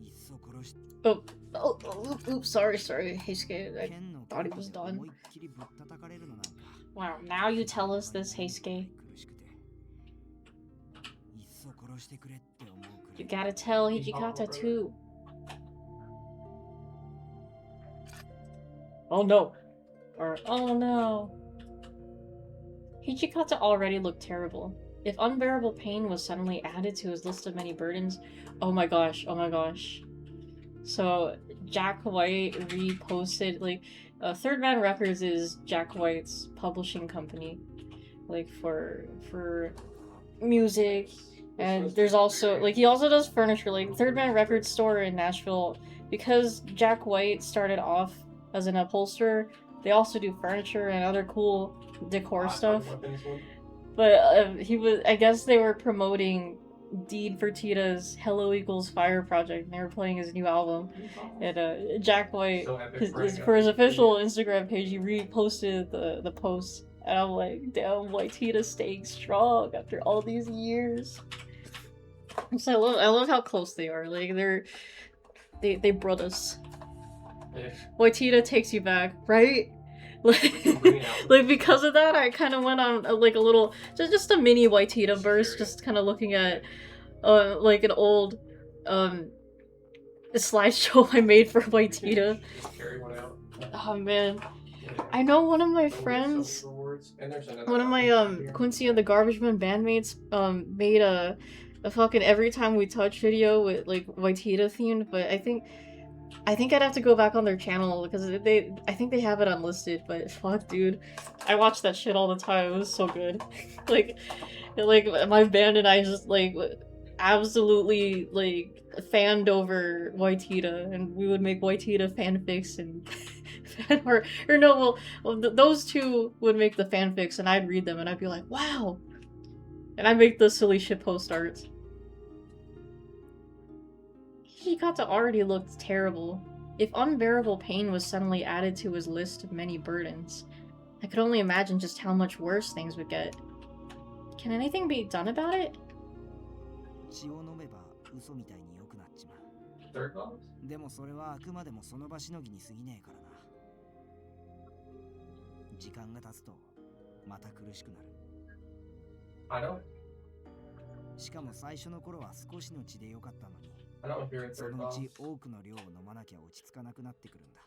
いっそ殺し Oops, sorry, Heisuke. I 剣の thought he 剣 was で done. 思いっきりぶったたかれるのなんか Wow, now you tell us this, Heisuke. 苦しくていっそ殺してくれって思うくら You い gotta tell Hijikata too. Oh no. Or, oh no. Hijikata already looked terrible. If unbearable pain was suddenly added to his list of many burdens, oh my gosh. So, Jack White reposted, like, Third Man Records is Jack White's publishing company, like, for music, and there's also, like, he also does furniture, like, Third Man Records store in Nashville, because Jack White started off as an upholsterer, they also do furniture and other cool decor stuff. But I guess they were promoting Dean Fertitta's Hello Equals Fire project, and they were playing his new album. And Jack White, for his official Instagram page, he reposted the post. And I'm like, damn, Waitita's staying strong after all these years. So I love how close they are. Like they brothers. Waitita takes you back, right? Like because of that, I kind of went on like a little, just a mini Waitita verse, just kind of looking at like an old slideshow I made for Waitita. Oh man, I know one of my friends, one of my Quincy and the Garbage Man bandmates made a fucking Every Time We Touch video with like Waitita themed, but I think I'd have to go back on their channel because I think they have it unlisted, but fuck dude. I watched that shit all the time. It was so good. like my band and I just like absolutely like fanned over Waitita, and we would make Waitita fanfics and fan art. Or no, well those two would make the fanfics and I'd read them and I'd be like, wow. And I'd make the silly shitpost arts. Hijikata already looked terrible. If unbearable pain was suddenly added to his list of many burdens, I could only imagine just how much worse things would get. Can anything be done about it? 血を飲めば嘘みたいに良くなっちまう Third box? でもそれはあくまでもその場しのぎに過ぎねえからな時間が経つとまた苦しくなる I know. しかも最初の頃は少しの血で良かったのに I don't hear it そ third のう box. ち多くの量を飲まなきゃ落ち着かなくなってくるんだ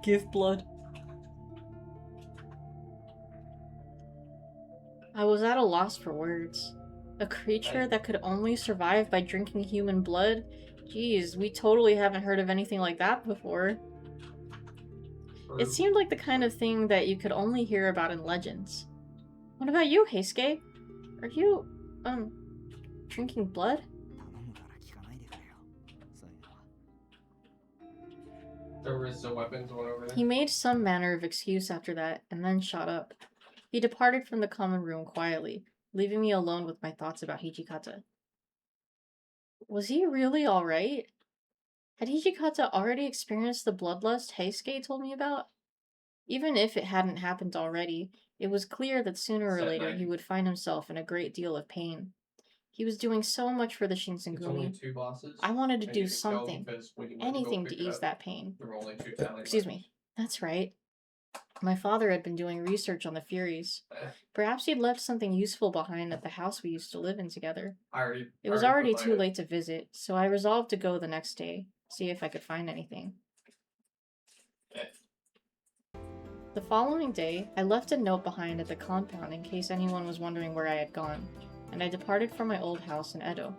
Give blood. I was at a loss for words. A creature that could only survive by drinking human blood? Jeez, we totally haven't heard of anything like that before. It seemed like the kind of thing that you could only hear about in legends. What about you, Heisuke? Are you, drinking blood? 頼むから聞かないでくれよそういうのは There was a weapons one over there. He made some manner of excuse after that, and then shot up. He departed from the common room quietly, leaving me alone with my thoughts about Hijikata. Was he really alright? Had Hijikata already experienced the bloodlust Heisuke told me about? Even if it hadn't happened already, it was clear that sooner or later he would find himself in a great deal of pain. He was doing so much for the It's only Shinsengumi. 2 bosses. I wanted to and do you could tell something, because when you went to go anything to pick it ease up, that pain. There were only 2 tallies Excuse left. me. That's right. My father had been doing research on the Furies. Perhaps he'd left something useful behind at the house we used to live in together. It It was already too late to visit, so I resolved to go the next day, see if I could find anything. The following day, I left a note behind at the compound in case anyone was wondering where I had gone, and I departed from my old house in Edo.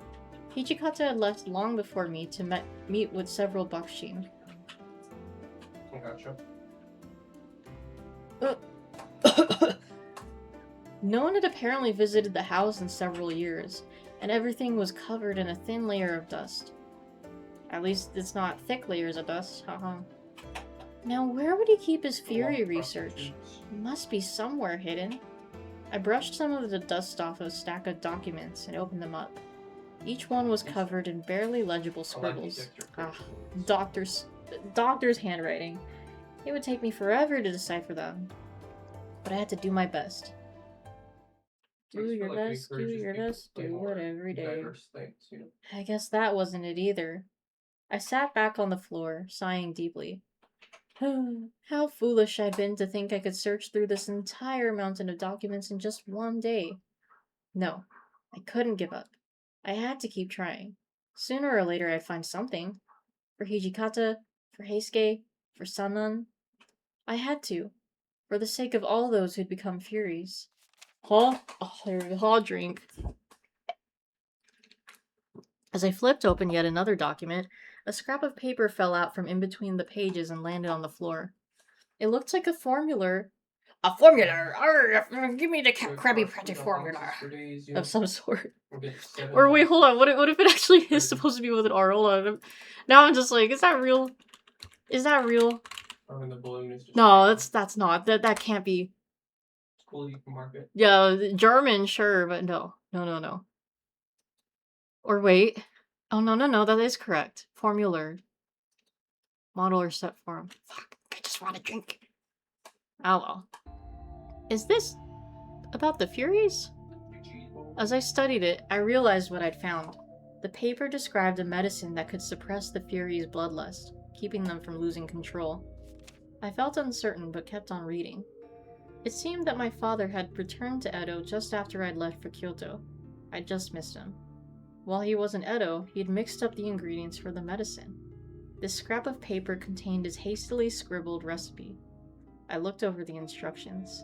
Hijikata had left long before me to meet with several Bakushin. Gotcha. No one had apparently visited the house in several years, and everything was covered in a thin layer of dust. At least it's not thick layers of dust, haha. Now where would he keep his Fury research? It must be somewhere hidden. I brushed some of the dust off a stack of documents and opened them up. Each one was covered in barely legible scribbles. Ah, doctor's handwriting. It would take me forever to decipher them, but I had to do my best. Do Makes your feel like it best, do encourages your people to best, play do more it every day. diverse things, you know. I guess that wasn't it either. I sat back on the floor, sighing deeply. How foolish I'd been to think I could search through this entire mountain of documents in just one day. No, I couldn't give up. I had to keep trying. Sooner or later I'd find something. For Hijikata, for Heisuke, for Sanan. I had to. For the sake of all those who'd become Furies. Huh? Oh, there's a hot drink. As I flipped open yet another document, a scrap of paper fell out from in between the pages and landed on the floor. It looked like a formula. A formula! Arr, give me the Krabby Patty formula! Of some sort. Or wait, hold on. What if it actually is supposed to be with an R? Hold on. Now I'm just like, is that real? Is that real? Oh, and the balloon is just No, that's not. That can't be. it's cool you can mark it. Yeah, German, sure, but no. No. Or wait. Oh, no, that is correct. Formula. Model or set form. Fuck, I just want a drink. Oh well. Is this about the Furies? As I studied it, I realized what I'd found. The paper described a medicine that could suppress the Furies' bloodlust, keeping them from losing control. I felt uncertain but kept on reading. It seemed that my father had returned to Edo just after I'd left for Kyoto. I just missed him. While he was in Edo, he'd mixed up the ingredients for the medicine. This scrap of paper contained his hastily scribbled recipe. I looked over the instructions.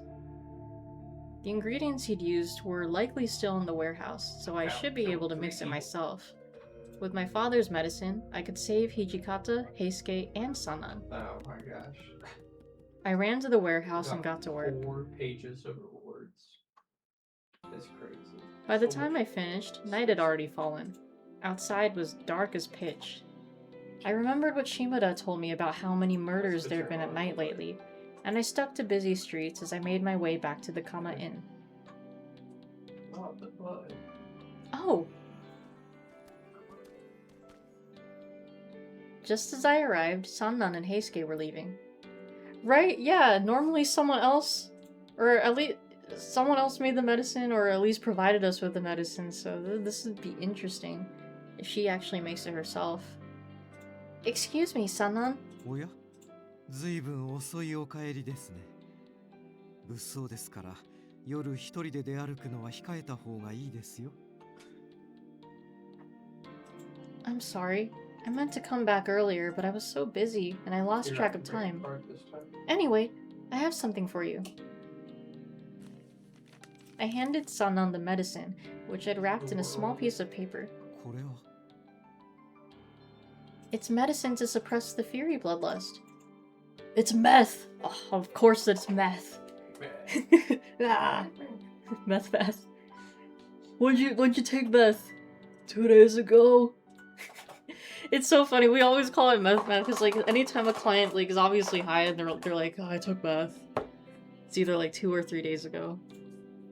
The ingredients he'd used were likely still in the warehouse, so I should be able to mix it myself. With my father's medicine, I could save Hijikata, Heisuke, and Sanan. Oh my gosh. I ran to the warehouse and got to work. 4 pages of rewards. That's crazy. By the So time much- I finished, night had already fallen. Outside was dark as pitch. I remembered what Shimada told me about how many murders there'd been at night lately, and I stuck to busy streets as I made my way back to the Kama Inn. Not the blood. Oh! Just as I arrived, Sannan and Heisuke were leaving. Right? Yeah, normally someone else, or at least someone else made the medicine, or at least provided us with the medicine, so this would be interesting if she actually makes it herself. Excuse me, Sannan. おやずいぶん遅いお帰りですね。物騒ですから夜一人で出歩くのは控えた方がいいですよ。I'm sorry. I meant to come back earlier, but I was so busy, and I lost You're track not of gonna break time. apart this time. Anyway, I have something for you. I handed Sannan the medicine, which I'd wrapped in a small piece of paper. これは It's medicine to suppress the Fury bloodlust. It's meth! Oh, of course it's meth. Ah, meth fast. When'd you take meth? 2 days ago. It's so funny, we always call it meth because like anytime a client like is obviously high and they're like, oh, I took meth. It's either like 2 or 3 days ago.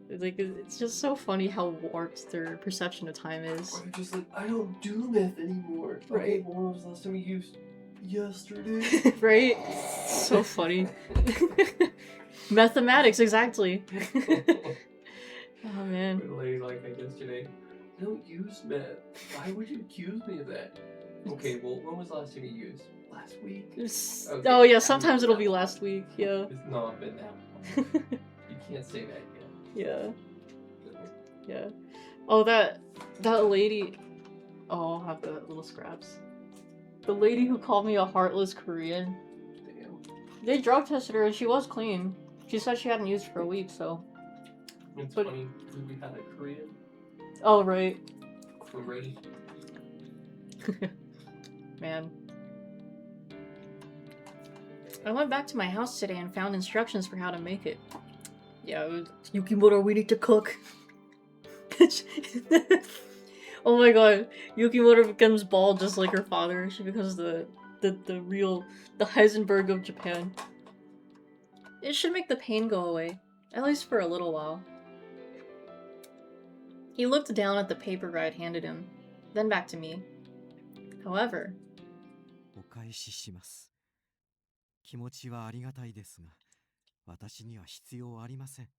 It's just so funny how warped their perception of time is. Or they're just like, I don't do meth anymore. Right. Okay, well, when was the last time you used? Yesterday. Right? So funny. Mathematics, exactly. Oh man. The lady like that yesterday. I don't use meth. Why would you accuse me of that? Okay, well, when was the last time you used? Last week? Okay, Oh yeah, I sometimes remember it'll be that last week, yeah. It's not been that long. You can't say that Yeah, yet. yeah. Oh, that lady. Oh, I'll have the little scraps. The lady who called me a heartless Korean. Damn. They drug tested her and she was clean. She said she hadn't used for a week, so. It's But- funny because we had a Korean Oh, right. already. Man. I went back to my house today and found instructions for how to make it. Yeah, it was, Yukimura, we need to cook. Oh my god, Yukimura becomes bald just like her father. She becomes the Heisenberg of Japan. It should make the pain go away, at least for a little while. He looked down at the paper I'd handed him, then back to me. However, お返しします。気持ちはありがたいですが、私には必要ありません。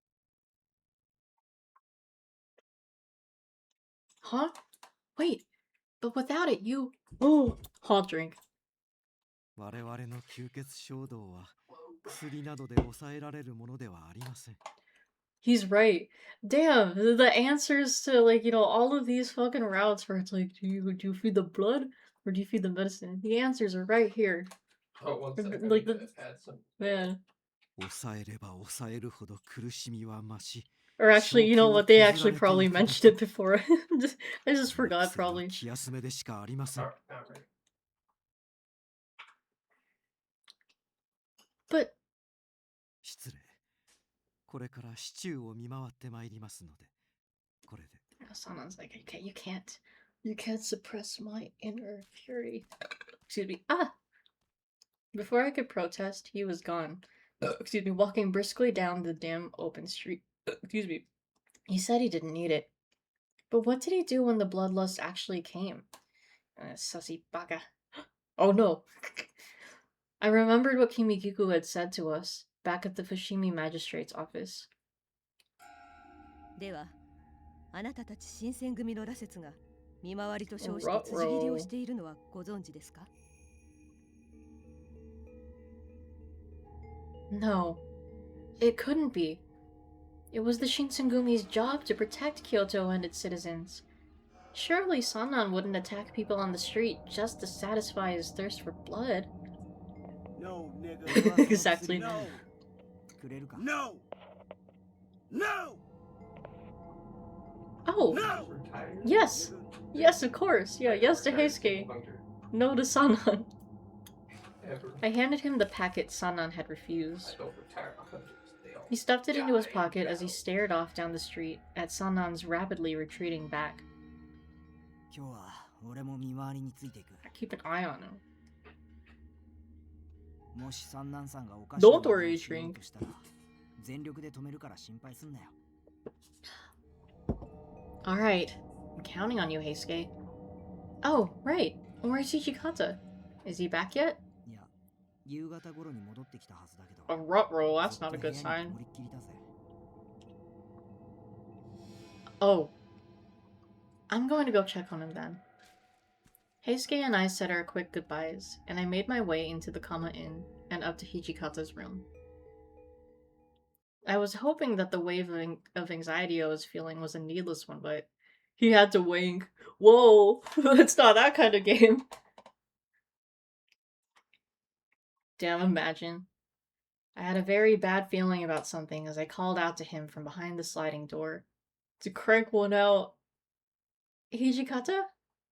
Huh? Wait, but without it, you... Oh, hot drink. 我々の吸血衝動は薬などで抑えられるものではありません。 He's right. Damn, the answers to, like, you know, all of these fucking routes where it's like, do you feed the blood or do you feed the medicine? The answers are right here. Oh, one second. I Like need the- to add some. Man. 抑えれば抑えるほど苦しみは増し、 Or actually, you know what, they actually probably mentioned it before. I just forgot, 薬は probably. 気休めでしかありません。 Alright, alright. But 失礼。これからシチューを見回ってまいりますので、これで。 Sanan's like, okay, you can't suppress my inner fury. Excuse me. Ah! Before I could protest, he was gone. Excuse me, walking briskly down the dim open street. Excuse me. He said he didn't need it. But what did he do when the bloodlust actually came? Sussy baka. Oh no! I remembered what Kimikiku had said to us back at the Fushimi magistrate's office. では、あなたたち新選組の羅刹が見回りと称して辻切りをしているのはご存知ですか? No, it couldn't be. It was the Shinsengumi's job to protect Kyoto and its citizens. Surely Sannan wouldn't attack people on the street just to satisfy his thirst for blood. No, nigga. Exactly. No. くれるか? No. No. Oh, No. Retired? yes. Yes, of course. Yeah, yes to Heisuke. Bunker. No to Sannan. Ever. I handed him the packet Sannan had refused. I don't retire hunters. They all He stuffed it into his die pocket as he now. stared off down the street at Sannan's rapidly retreating back. 今日は俺も見回りについていく。 I keep an eye on him. もし三男さんがおかし Don't なことを worry, しよう Drink. としたら、全力で止めるから心配すんなよ。 Alright, I'm counting on you, Heisuke. Oh, right. Where's Ichikata? Is he back yet? いや、夕方頃に戻ってきたはずだけど。 A rut roll, that's ずっ not a と部 good 屋に sign. こもりっきりだぜ。 Oh. I'm going to go check on him then. Heisuke and I said our quick goodbyes, and I made my way into the Kama Inn and up to Hichikata's room. I was hoping that the wave of anxiety I was feeling was a needless one, but he had to wink. Whoa, it's not that kind of game. Damn, imagine. I had a very bad feeling about something as I called out to him from behind the sliding door. To crank one out. Hijikata?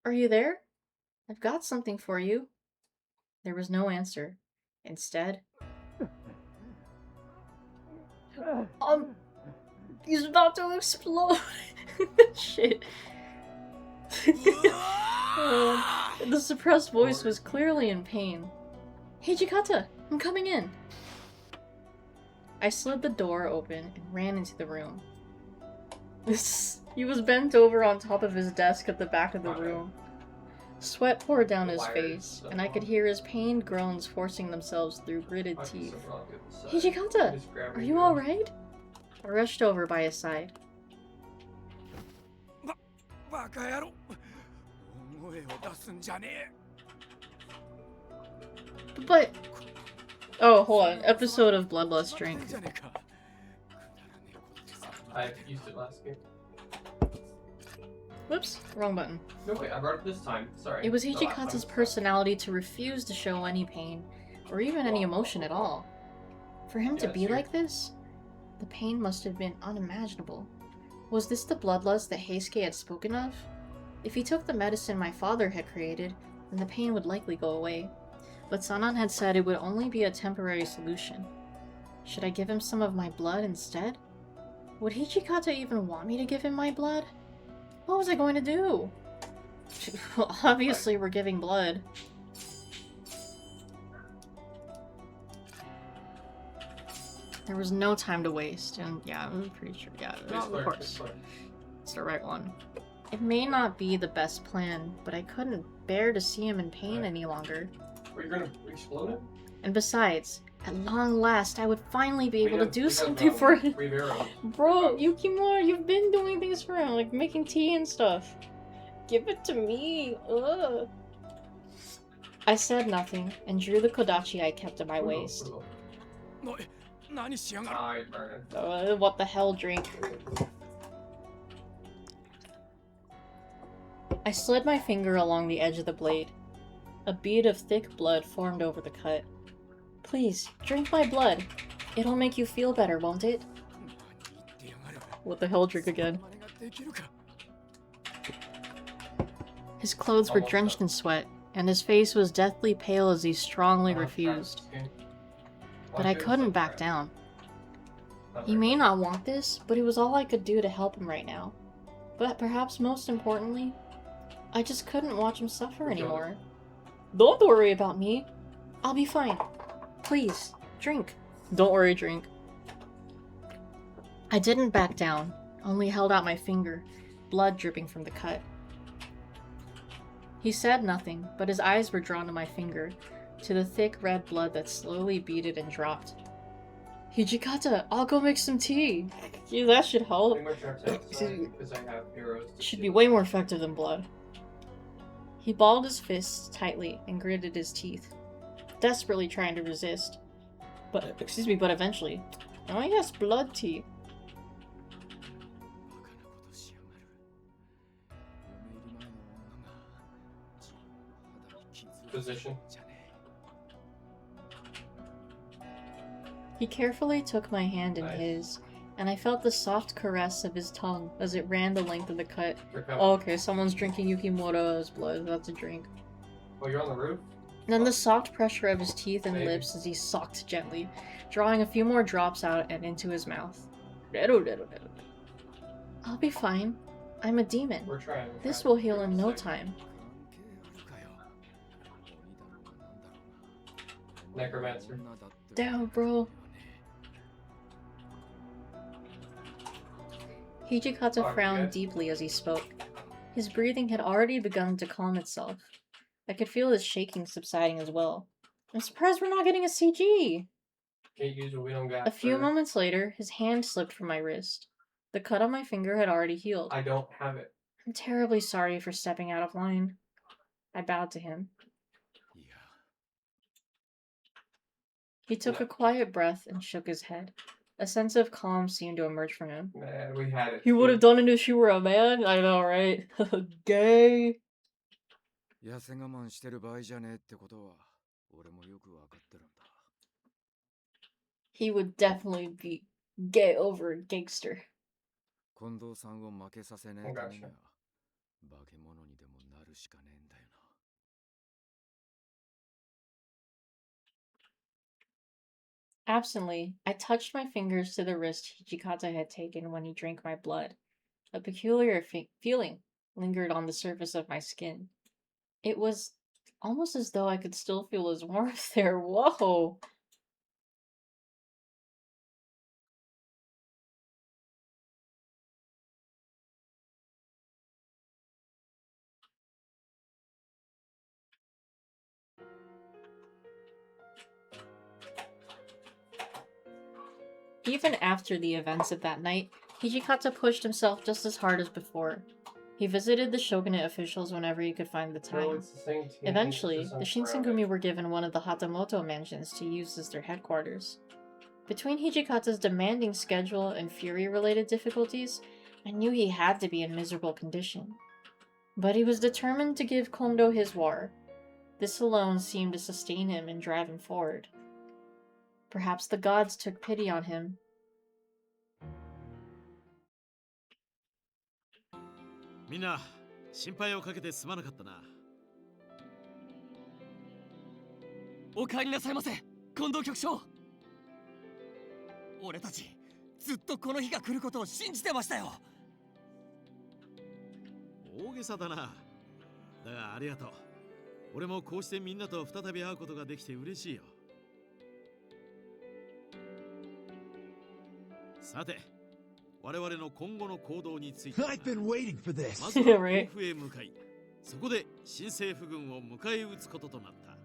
Are you there? I've got something for you. There was no answer. Instead... He's about to explode! Shit. The suppressed voice was clearly in pain. Hijikata, I'm coming in! I slid the door open and ran into the room. He was bent over on top of his desk at the back of the room. Sweat poured down his face, and I could hear his pained groans forcing themselves through gritted teeth. Hijikata, are you alright? I rushed over by his side. バカ野郎。大声を出すんじゃねえ。 But... Oh, hold on. Episode of Bloodlust Drink. じゃねえか。 I used it last game. Whoops, wrong button. No, wait, I brought it this time. Sorry. It was The last time Hichikata's was- personality to refuse to show any pain, or even any emotion at all. For him to Yeah, be sure. like this, the pain must have been unimaginable. Was this the bloodlust that Heisuke had spoken of? If he took the medicine my father had created, then the pain would likely go away. But Sannan had said it would only be a temporary solution. Should I give him some of my blood instead? Would Hichikata even want me to give him my blood? What was I going to do? Well, obviously we're giving blood. There was no time to waste, and yeah, I'm pretty sure, yeah, Please of clear, course. please clear. It's the right one. It may not be the best plan, but I couldn't bear to see him in pain any longer. Were you gonna explode it? And besides, at long last, I would finally be We able to have- do we have, something for him. Brave arrow. Bro, Yukimura, you've been doing things for him, like making tea and stuff. Give it to me. Ugh. I said nothing and drew the kodachi I kept at my waist. Alright, burn. What the hell, drink? I slid my finger along the edge of the blade. A bead of thick blood formed over the cut. Please, drink my blood. It'll make you feel better, won't it? What the hell, drink again? His clothes were drenched in sweat, and his face was deathly pale as he strongly refused. But I couldn't back down. He may not want this, but it was all I could do to help him right now. But perhaps most importantly, I just couldn't watch him suffer anymore. Don't worry about me. I'll be fine. Please, drink. Don't worry, drink. I didn't back down, only held out my finger, blood dripping from the cut. He said nothing, but his eyes were drawn to my finger, to the thick red blood that slowly beaded and dropped. Hijikata, I'll go make some tea. Yeah, that should help. Should be way more effective than blood. He balled his fists tightly and gritted his teeth, desperately trying to resist. But eventually. Oh yes, blood tea. Position. He carefully took my hand in his, and I felt the soft caress of his tongue as it ran the length of the cut. Oh, okay, someone's drinking Yukimura's blood. That's a drink. Oh, you're on the roof? Then the soft pressure of his teeth and lips as he sucked gently, drawing a few more drops out and into his mouth. I'll be fine. I'm a demon. We're trying. This will heal in no time. Necromancer. Damn, bro. Hijikata frowned deeply as he spoke. His breathing had already begun to calm itself. I could feel his shaking subsiding as well. I'm surprised we're not getting a CG! Can't use what we don't got. A few moments later, his hand slipped from my wrist. The cut on my finger had already healed. I don't have it. I'm terribly sorry for stepping out of line. I bowed to him. He took a quiet breath and shook his head. A sense of calm seemed to emerge from him. Man, we had it. He would have done an Ishimura, man. I know, right? Gay. 痩せ我慢してる場合じゃねえってことは俺もよくわかってるんだ。 He would definitely be gay over a gangster. 近藤さんを負けさせねえためには化け物にでもなるしかねえんだよな。 Absently, I touched my fingers to the wrist Hijikata had taken when he drank my blood. A peculiar feeling lingered on the surface of my skin. It was almost as though I could still feel his warmth there. Whoa! Even after the events of that night, Hijikata pushed himself just as hard as before. He visited the shogunate officials whenever he could find the time. Eventually, the Shinsengumi were given one of the Hatamoto mansions to use as their headquarters. Between Hijikata's demanding schedule and fury-related difficulties, I knew he had to be in miserable condition. But he was determined to give Kondo his war. This alone seemed to sustain him and drive him forward. Perhaps the gods took pity on him. Minna, 心配をかけてすまなかったな。お帰りなさいませ、近藤局長。俺たちずっとこの日が来ることを信じてましたよ。大げさだな。だがありがとう。俺もこうしてみんなと再び会うことができて嬉しいよ。さて、我々の今後の行動について。まずは甲府へ向かい、そこで新政府軍を迎え撃つこととなった。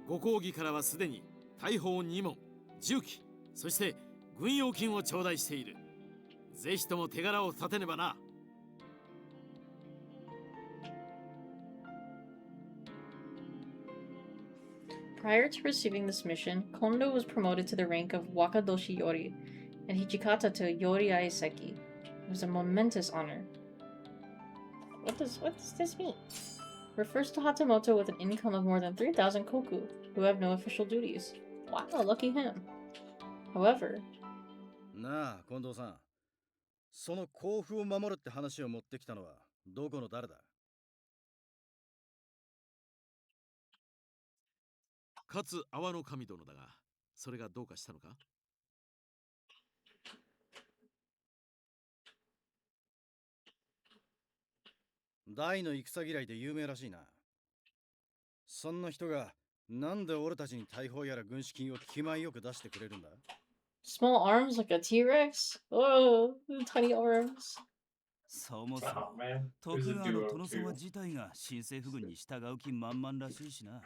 ご公儀からはすでに大砲2門、銃器、そして軍用金を頂戴している。ぜひとも手柄を立てねばな。Prior to receiving this mission, Kondo was promoted to the rank of Wakadoshi Yori, and Hichikata to Yori Aiseki. It was a momentous honor. What does this mean? Refers to Hatamoto with an income of more than 3,000 koku, who have no official duties. Wow, lucky him. However... なあ、近藤さん。その甲府を守るって話を持ってきたのは、どこの誰だ？勝阿波守殿だが、それがどうかしたのか？大の戦嫌いで有名らしいな。そんな人がなんで俺たちに大砲やら軍資金を気前よく出してくれるんだ？ Small arms like a T-Rex? Oh, tiny arms. そもそも徳川の殿様自体が新政府軍に従う気満々らしいしな。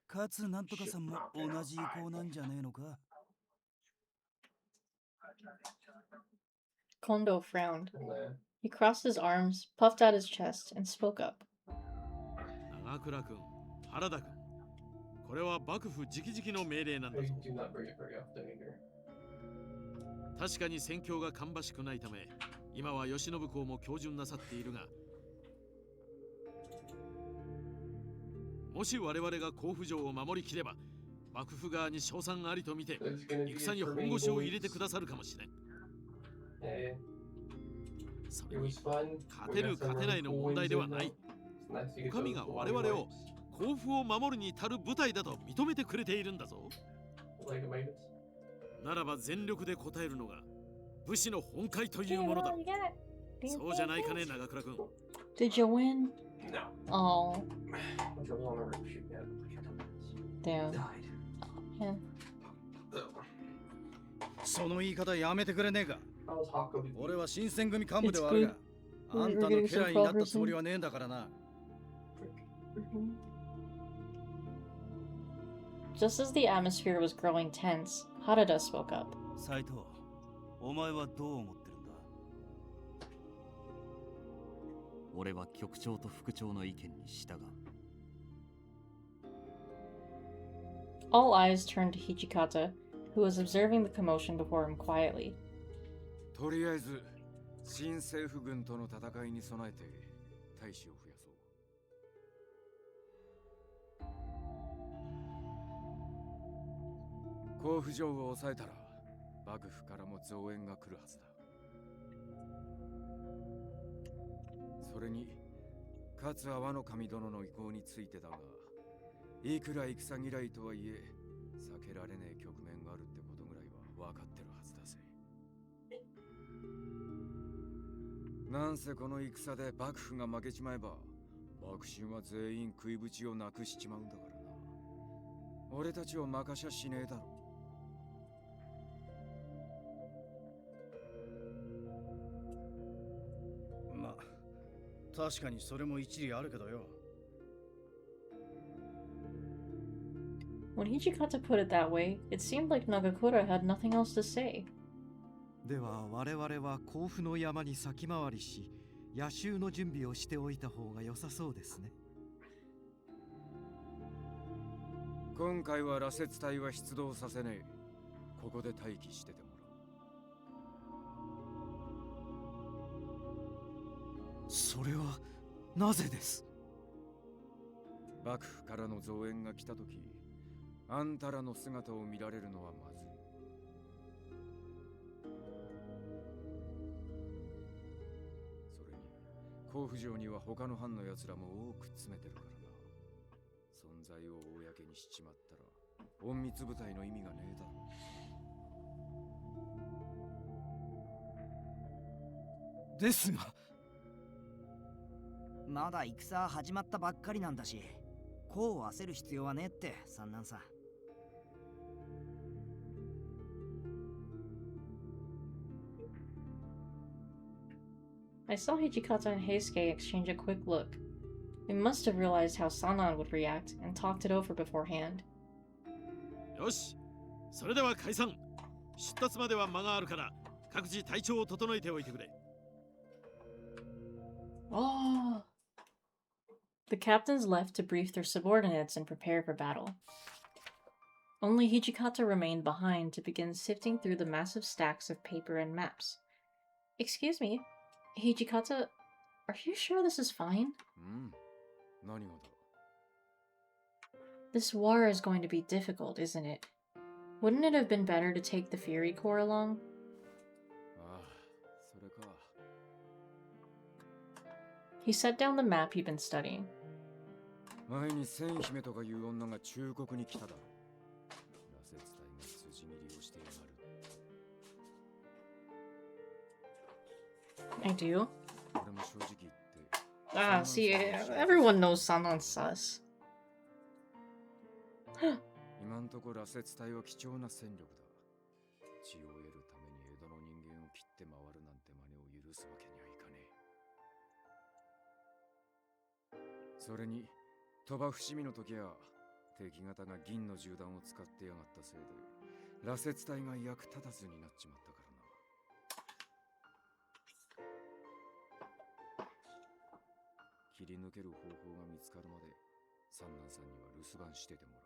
かつなんとかさんも同じ意向なんじゃねえのか。Kondo frowned. He crossed his arms, puffed out his chest, and spoke up. 長倉君、原田君、これは幕府直々の命令なんだぞ。確かに戦況が芳しくないため、今は慶喜公も恭順なさっているが、もし我々が甲府城を守りきれば、幕府側に勝算ありと見て、戦に本腰を入れてくださるかもしれん。それに、勝てる勝てないの問題ではない。お上が我々を甲府を守るに足る部隊だと認めてくれているんだぞ。ならば全力で応えるのが武士の本会というものだ。そうじゃないかね、長倉君。Did you win? Oh. Damn. Yeah. その言い方やめてくれねえか。俺は新選組幹部ではあるが、あんたの家来になったつもりはねえんだからな。Just as the atmosphere was growing tense, Harada spoke up. 斉藤、お前はどう思ってるんだ？俺は局長と副長の意見に従う。All eyes turned to Hichikata, who was observing the commotion before him quietly. とりあえず、新政府軍との戦いに備えて大使を増やそう。甲府城を抑えたら幕府からも増援が来るはずだ。それに勝阿波の神殿の意向についてだが、いくら戦嫌いとはいえ避けられねえ局面があるってことぐらいは分かってるはずだぜ。なんせこの戦で幕府が負けちまえば幕臣は全員食いぶちをなくしちまうんだからな。俺たちを任しゃしねえだろ。ま、確かにそれも一理あるけどよ。When Hichikata put it that way, it seemed like Nagakura had nothing else to say. では我々は甲府の山に先回りし、野襲の準備をしておいた方が良さそうですね。今回は羅刹隊は出動させねえ。ここで待機しててもらう。それはなぜです？幕府からの増援が来たとき、あんたらの姿を見られるのはまずい。それに甲府城には他の藩のやつらも多く詰めてるからな。存在を公にしちまったら隠密部隊の意味がねえだろ。ですがまだ戦は始まったばっかりなんだし、こう焦る必要はねえって三男さん。I saw Hichikata and Heisuke exchange a quick look. They must have realized how Sanan would react and talked it over beforehand. よし、それでは解散。出立までは間があるから、各自体調を整えておいてくれ。 Oh. The captains left to brief their subordinates and prepare for battle. Only Hijikata remained behind to begin sifting through the massive stacks of paper and maps. Excuse me, Hijikata, are you sure this is fine? This war is going to be difficult, isn't it? Wouldn't it have been better to take the Fury Corps along? He set down the map he'd been studying. 前に千姫とかいう女が忠告に来ただろう。羅刹隊が辻切りをしてやがる。I do. 俺も正直言って。Ah, see, everyone knows Sanon's sus. 今んとこ羅刹隊は貴重な戦力だ。血を得るために江戸の人間を切って回るなんて真似を許すわけにはいかねえ。それに。 鳥羽伏見の時は敵方が銀の銃弾を使ってやがったせいで羅刹隊が役立たずになっちまったからな。切り抜ける方法が見つかるまで三男さんには留守番しててもらう。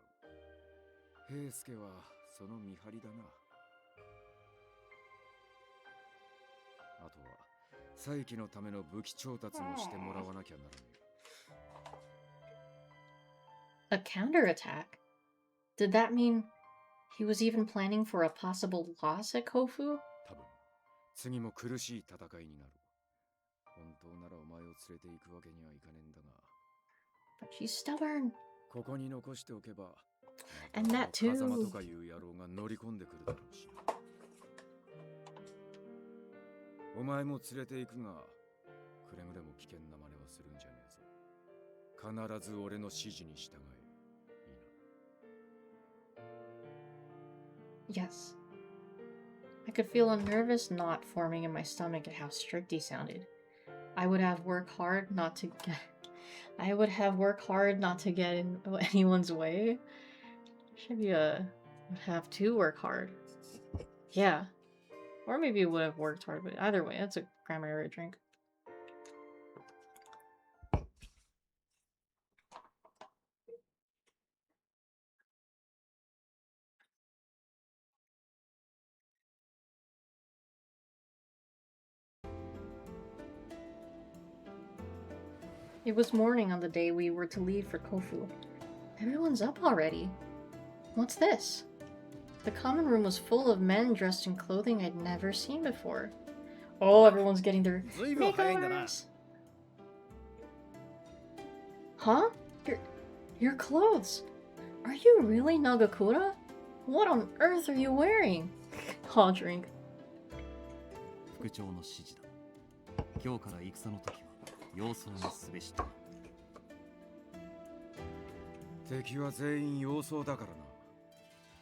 平助はその見張りだな。あとは再起のための武器調達もしてもらわなきゃならねえ。 A counterattack? Did that mean he was even planning for a possible loss at Kofu? 多分次も苦しい戦いになる。本当ならお前を連れて行くわけにはいかねえんだが。But she's stubborn. ここに残しておけば、 And that too. 風間とかいう野郎が乗り込んでくるだろうし。お前も連れて行くが、くれぐれも危険な真似はするんじゃねえぞ。必ず俺の指示に従え。 Yes. I could feel a nervous knot forming in my stomach at how strict he sounded. I would have work hard not to get in anyone's way. Should be would have to work hard. Yeah. Or maybe it would have worked hard, but either way, that's a grammar error drink. It was morning on the day we were to leave for Kofu. Everyone's up already. What's this? The common room was full of men dressed in clothing I'd never seen before. Oh, everyone's getting their makeovers. Huh? Your clothes. Are you really Nagakura? What on earth are you wearing? I'll drink. 副長の指示だ。今日から戦の時は様相にすべしと。敵は全員様相だからな。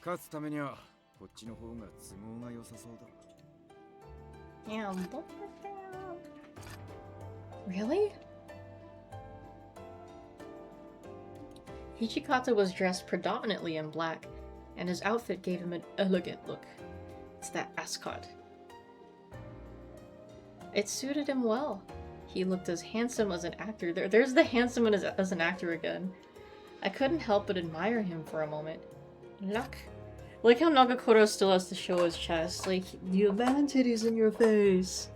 勝つためにはこっちの方が都合が良さそうだ。Yeah, really? Hijikata was dressed predominantly in black, and his outfit gave him an elegant look. It's that ascot. It suited him well. He looked as handsome as an actor. There's the handsome as an actor again. I couldn't help but admire him for a moment. Luck. Like how Nagakura still has to show his chest. Like, you have man titties in your face.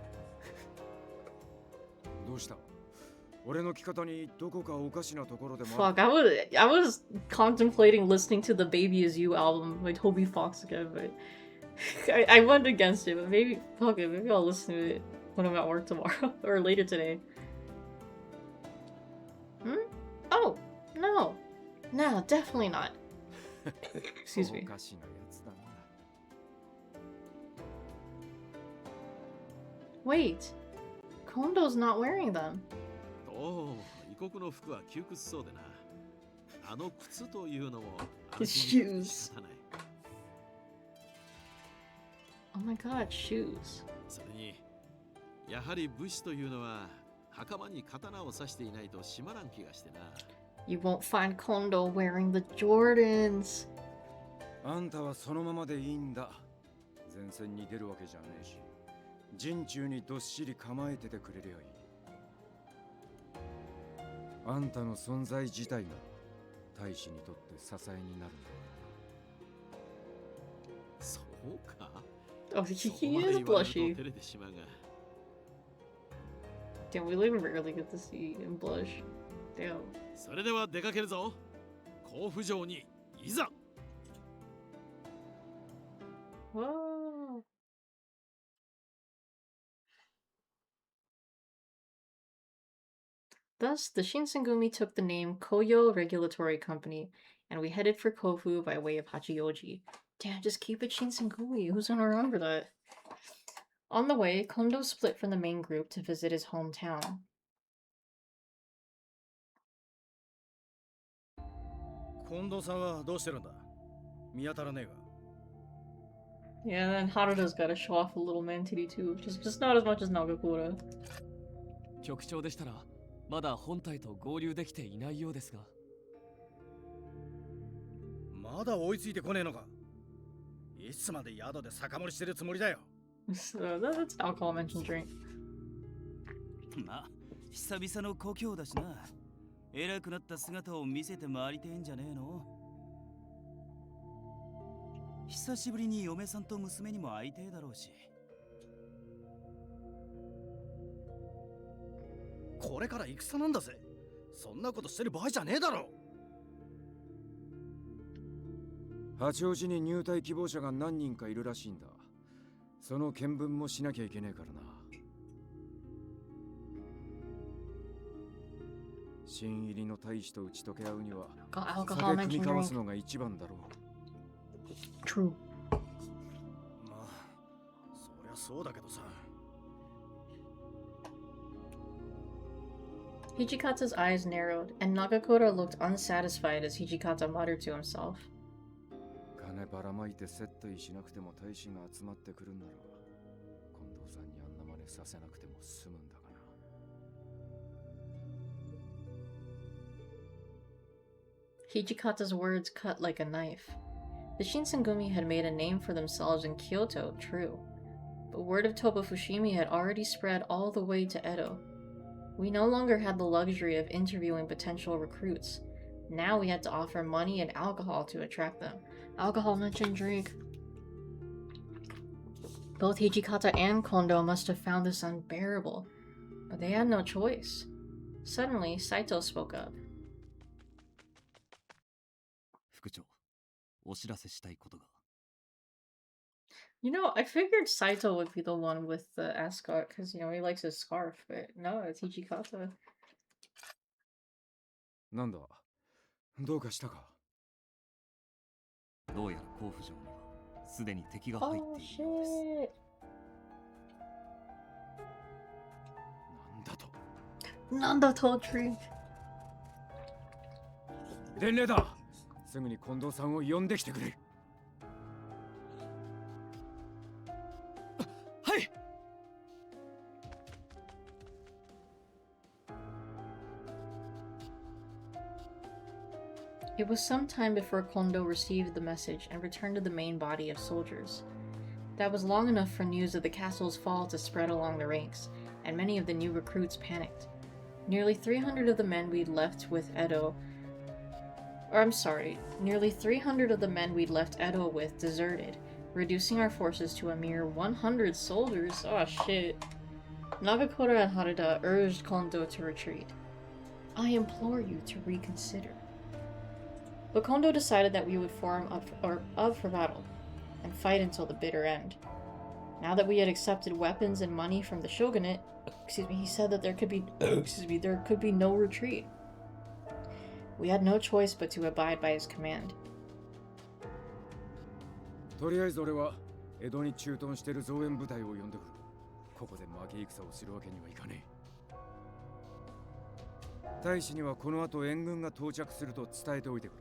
どうした? 俺の着方にどこかおかしなところでも Fuck, I was contemplating listening to the Baby Is You album by Toby Fox again, but I went against it, but maybe, fuck it, maybe I'll listen to it when I'm at work tomorrow, or later today. Hmm? Oh, no. No, definitely not. Excuse me. Wait, Kondo's not wearing them. おお、異国の服は窮屈そうでな。あの靴というのも His shoes. Oh my god, shoes. それに、やはり武士というのは袴に刀を刺していないと締まらん気がしてな。You won't find Kondo wearing the Jordans. あんたはそのままでいいんだ。前線に出るわけじゃねえし。陣中にどっしり構えててくれりゃいい。あんたの存在自体が大使にとって支えになるんだ。そうか。 Oh, he is blushy. Damn, we even rarely get to see him blush. Damn. それでは出かけるぞ。甲府城にいざ。 Whoa. Thus, the Shinsengumi took the name Koyo Regulatory Company, and we headed for Kofu by way of Hachioji. Damn, just keep it Shinsengumi. Who's gonna remember that? On the way, Kondo split from the main group to visit his hometown. Kondo-sanはどうしてるんだ？見当たらねえが。 Yeah, and then Haruda's gotta show off a little man titty too. Just not as much as Nagakura. 局長でしたらまだ本体と合流できていないようですが。まだ追いついてこねえのか。いつまで宿で酒盛りしてるつもりだよ。So that's an alcohol mentioned drink. まあ、久々の故郷だしな。偉くなった姿を見せて回りてえんじゃねえの？久しぶりに嫁さんと娘にも会いてえだろうし。これから戦なんだぜ。そんなことしてる場合じゃねえだろ。八王子に入隊希望者が何人かいるらしいんだ。その見分もしなきゃいけねえからな。新入りの大使と打ち解け合うには酒組み交わすのが一番だろう。 True. まあ、そりゃそうだけどさ。 Hijikata's eyes narrowed, and Nagakura looked unsatisfied as Hijikata muttered to himself. 金ばらまいて接待しなくても大使が集まってくるんなら、近藤さんにあんな真似させなくても済むんだがな。 Hijikata's words cut like a knife. The Shinsengumi had made a name for themselves in Kyoto, true, but word of Toba Fushimi had already spread all the way to Edo. We no longer had the luxury of interviewing potential recruits. Now we had to offer money and alcohol to attract them. Alcohol mentioned drink. Both Hijikata and Kondo must have found this unbearable, but they had no choice. Suddenly, Saito spoke up. 副長、お知らせしたいことが。 You know, I figured Saito would be the one with the ascot because, you know, he likes his scarf, but no, it's Hijikata. なんだ、どうかしたか。どうやら甲府城にはすでに敵が入っているようです。なんだと。なんだと、Tree。伝令だ。すぐに近藤さんを呼んできてくれ。 It was some time before Kondo received the message and returned to the main body of soldiers. That was long enough for news of the castle's fall to spread along the ranks, and many of the new recruits panicked. Nearly 300 of the men we'd left with Edo... Or I'm sorry, nearly 300 of the men we'd left Edo with deserted, reducing our forces to a mere 100 soldiers. Oh shit. Nagakura and Haruda urged Kondo to retreat. I implore you to reconsider. But Kondo decided that we would form up for battle, and fight until the bitter end. Now that we had accepted weapons and money from the shogunate, he said that there could be no retreat. We had no choice but to abide by his command. とりあえず俺は江戸に駐屯している増援部隊を呼んでくる。ここで負け戦をするわけにはいかねえ。大使にはこの後援軍が到着すると伝えておいてくれ。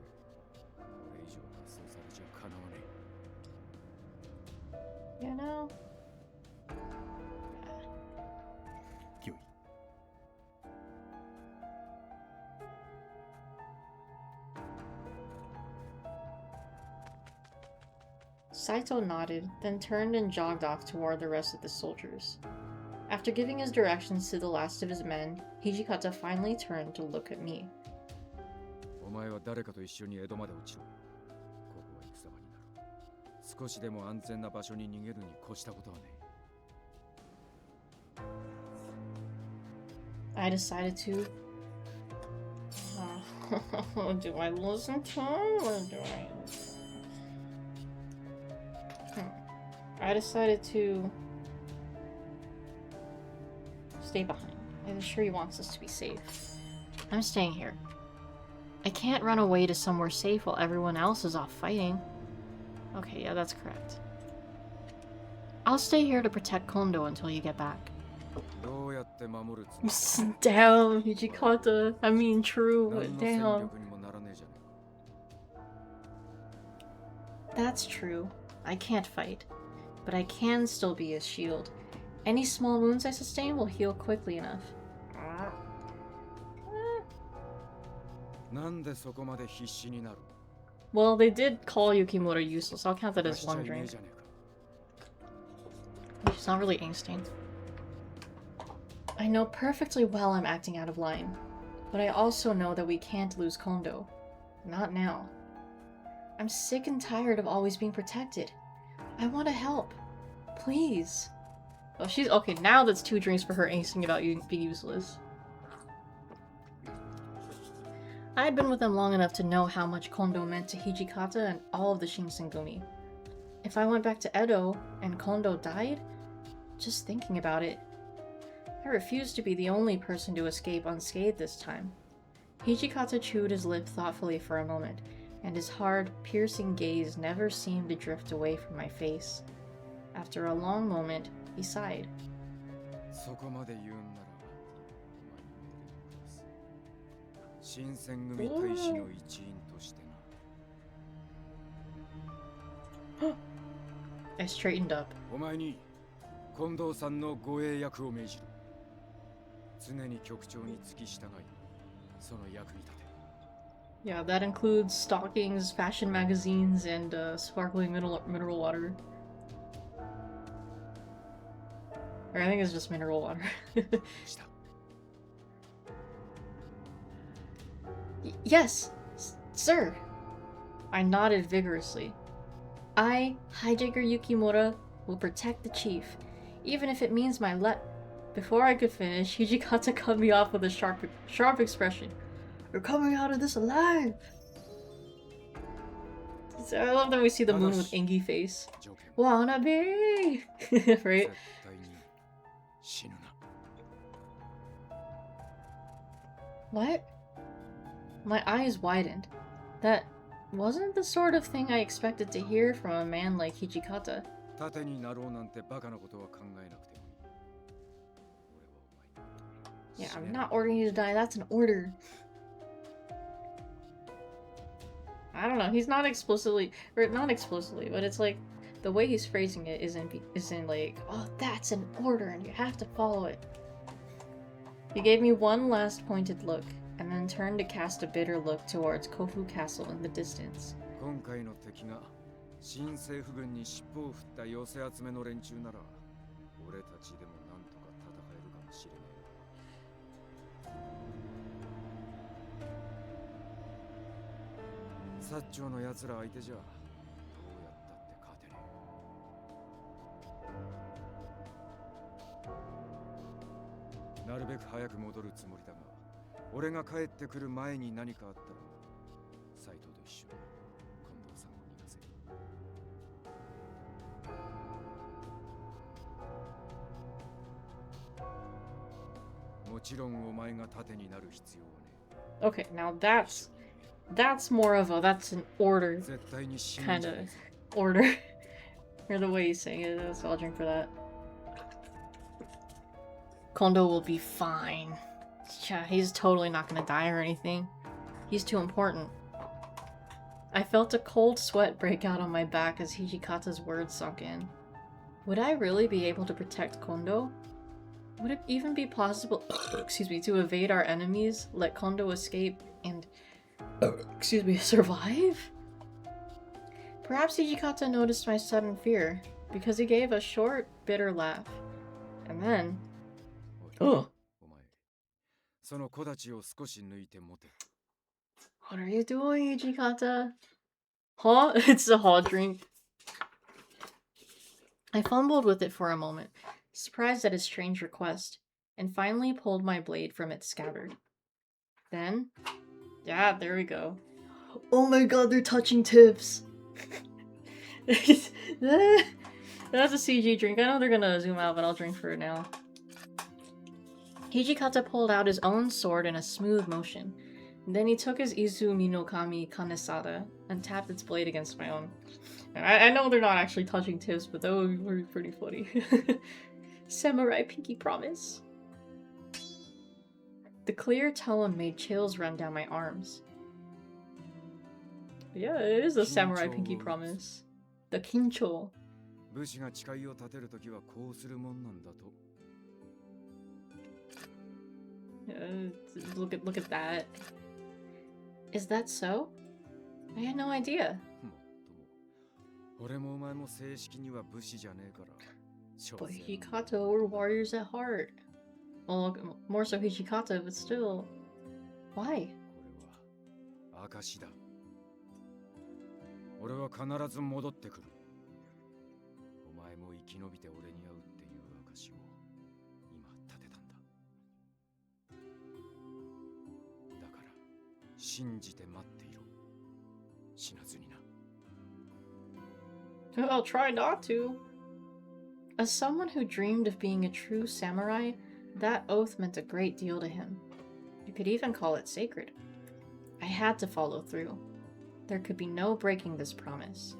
これ以上発送されちゃかなわねえ。You know? キュイ。Saito nodded, then turned and jogged off toward the rest of the soldiers. After giving his directions to the last of his men, Hijikata finally turned to look at me. お前は誰かと一緒に江戸まで落ちろ。ここは戦場になる。少しでも安全な場所に逃げるに越したことはねえ。I decided to... do I listen to him or do I decided to stay behind. I'm sure he wants us to be safe. I'm staying here. I can't run away to somewhere safe while everyone else is off fighting. Okay, yeah, that's correct. I'll stay here to protect Kondo until you get back. どうやって守るつもり Damn, Hijikata. I mean, true, 何 but の戦 damn. 力にもならねえじゃねえか。 That's true. I can't fight, but I can still be a shield. Any small wounds I sustain will heal quickly enough. なんでそこまで必死になる Well, they did call Yukimura useless. I'll count that as 出しちゃ one いねえ drink. じゃねえか。 He's not really ink-stained. I know perfectly well I'm acting out of line, but I also know that we can't lose Kondo. Not now. I'm sick and tired of always being protected. I want to help. Please. Oh, she's okay. Now that's 2 drinks for her angsting about you being useless. I had been with them long enough to know how much Kondo meant to Hijikata and all of the Shinsengumi. If I went back to Edo and Kondo died, just thinking about it, I refused to be the only person to escape unscathed this time. Hijikata chewed his lip thoughtfully for a moment, and his hard, piercing gaze never seemed to drift away from my face. After a long moment, he sighed. そこまで言うんなら、新選組大使の一員としてな。I straightened up. お前に近藤さんの護衛役を命じる。常に局長に付き従い、その役に立て。Yeah, that includes stockings, fashion magazines, and sparkling mineral water. Or I think it's just mineral water. Yes, sir. I nodded vigorously. I, Hijaker Yukimura, will protect the chief, even if it means my Before I could finish, Hijikata cut me off with a sharp expression. You're coming out of this alive! I love that we see the moon with Engi face. Wannabe! Right? What? My eyes widened. That wasn't the sort of thing I expected to hear from a man like Hijikata. 盾になろうなんてバカなことは考えなくてもいい。 Yeah, I'm not ordering you to die, that's an order. I don't know, he's not explicitly, or not explicitly, but it's like, the way he's phrasing it isn't like, oh, that's an order and you have to follow it. He gave me one last pointed look, and then turned to cast a bitter look towards Kofu Castle in the distance. 今回の敵が新政府軍に尻尾を振った寄せ集めの連中なら、俺たちでもなんとか戦えるかもしれねえ。薩長の奴ら相手じゃどうやったって勝てねえ。なるべく早く戻るつもりだが、俺が帰ってくる前に何かあったら、斎藤と一緒に近藤さんを逃がせ。もちろんお前が盾になる必要はね。 Okay, now that's more of a, that's an order kind of order. Or the way he's saying it, so I'll drink for that. Kondo will be fine. Yeah, he's totally not gonna die or anything. He's too important. I felt a cold sweat break out on my back as Hijikata's words sunk in. Would I really be able to protect Kondo? Would it even be possible, excuse me, to evade our enemies, let Kondo escape, and, excuse me, survive? Perhaps Hijikata noticed my sudden fear, because he gave a short, bitter laugh. And then... Oh! その木立を少し抜いて持て。 What are you doing, Hijikata? Huh? It's a hot drink. I fumbled with it for a moment, surprised at his strange request, and finally pulled my blade from its scabbard. Then... Yeah, there we go. Oh my god, they're touching tips! That's a CG drink. I know they're gonna zoom out, but I'll drink for it now. Hijikata pulled out his own sword in a smooth motion. Then he took his Izumi no Kami Kanesada and tapped its blade against my own. I know they're not actually touching tips, but that would be pretty funny. Samurai pinky promise. The clear tone made chills run down my arms. Yeah, it is a samurai pinky promise. The kincho. 武士が誓いを立てるときはこうするもんなんだと。 Look at that. Is that so? I had no idea. 俺もお前も正式には武士じゃねえから。 But Hijikata were warriors at heart. Well, more so Hijikata, but still. Why? これは証だ。俺は必ず戻ってくる。お前も生き延びて俺に会うっていう証を今立てたんだ。だから信じて待っていろ。死なずにな。 I'll try not to. As someone who dreamed of being a true samurai, that oath meant a great deal to him. You could even call it sacred. I had to follow through. There could be no breaking this promise.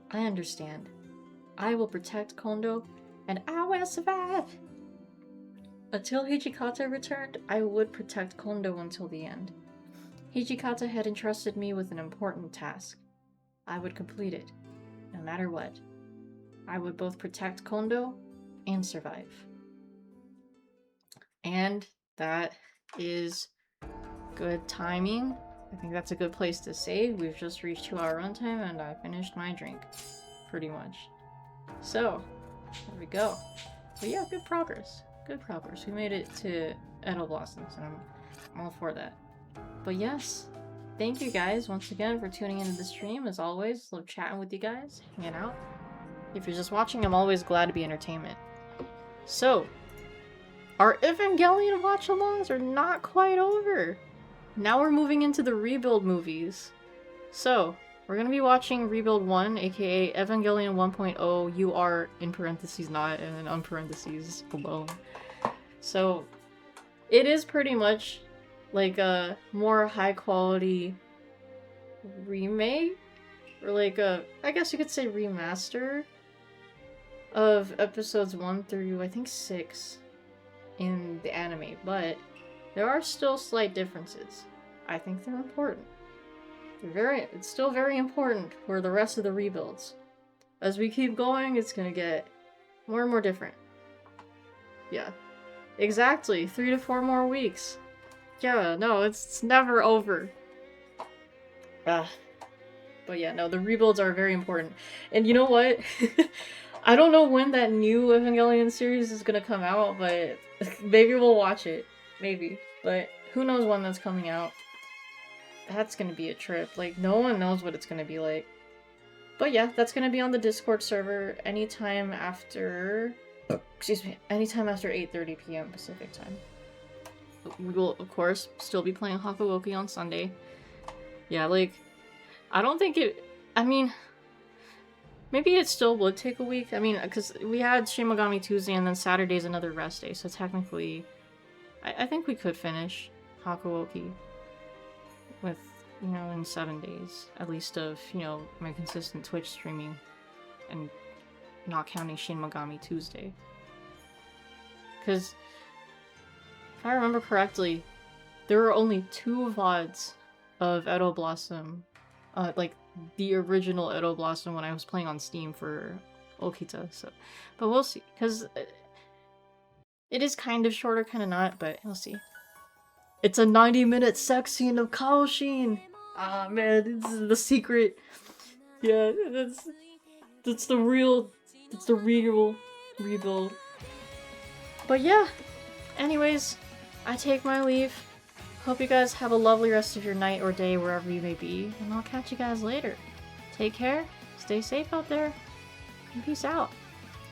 I understand. I will protect Kondo, and I will survive! Until Hijikata returned, I would protect Kondo until the end. Hijikata had entrusted me with an important task. I would complete it, no matter what. I would both protect Kondo and survive. And that is good timing. I think that's a good place to save. We've just reached 2-hour runtime and I finished my drink. Pretty much. So, there we go. But yeah, good progress. Good progress. We made it to Edo Blossoms and I'm all for that. But yes, thank you guys once again for tuning into the stream. As always, love chatting with you guys, hanging out. If you're just watching, I'm always glad to be entertainment. So, our Evangelion watch-alongs are not quite over. Now we're moving into the Rebuild movies. So, we're gonna be watching Rebuild 1, aka Evangelion 1.0 UR in parentheses not, and then unparentheses below. So, it is pretty much like a more high-quality remake? Or like a, I guess you could say remaster of episodes 1 through, I think, 6 in the anime, but there are still slight differences. I think they're important. It's still very important for the rest of the rebuilds. As we keep going, it's gonna get more and more different. Yeah. Exactly, 3 to 4 more weeks. Yeah, no, it's never over. But yeah, no, the rebuilds are very important. And you know what? I don't know when that new Evangelion series is gonna come out, but maybe we'll watch it. Maybe. But who knows when that's coming out. That's gonna be a trip. Like, no one knows what it's gonna be like. But yeah, that's gonna be on the Discord server anytime after... excuse me. Anytime after 8:30 p.m. Pacific time. We will, of course, still be playing Hakuoki on Sunday. Yeah, like... I don't think it... I mean... Maybe it still would take a week. I mean, because we had Shin Megami Tuesday and then Saturday's another rest day, so technically... I think we could finish Hakuoki with, you know, in 7 days. At least of, you know, my consistent Twitch streaming. And not counting Shin Megami Tuesday. Because, if I remember correctly, there were only 2 VODs of Edo Blossom. Like, the original Edo Blossom when I was playing on Steam for Okita, so... But we'll see, because... It is kind of shorter, kind of not, but we'll see. It's a 90-minute sex scene of Kaoshin! Ah, man, this is the secret. Yeah, that's the real rebuild. But yeah, anyways, I take my leave. Hope you guys have a lovely rest of your night or day wherever you may be, and I'll catch you guys later. Take care, stay safe out there, and peace out.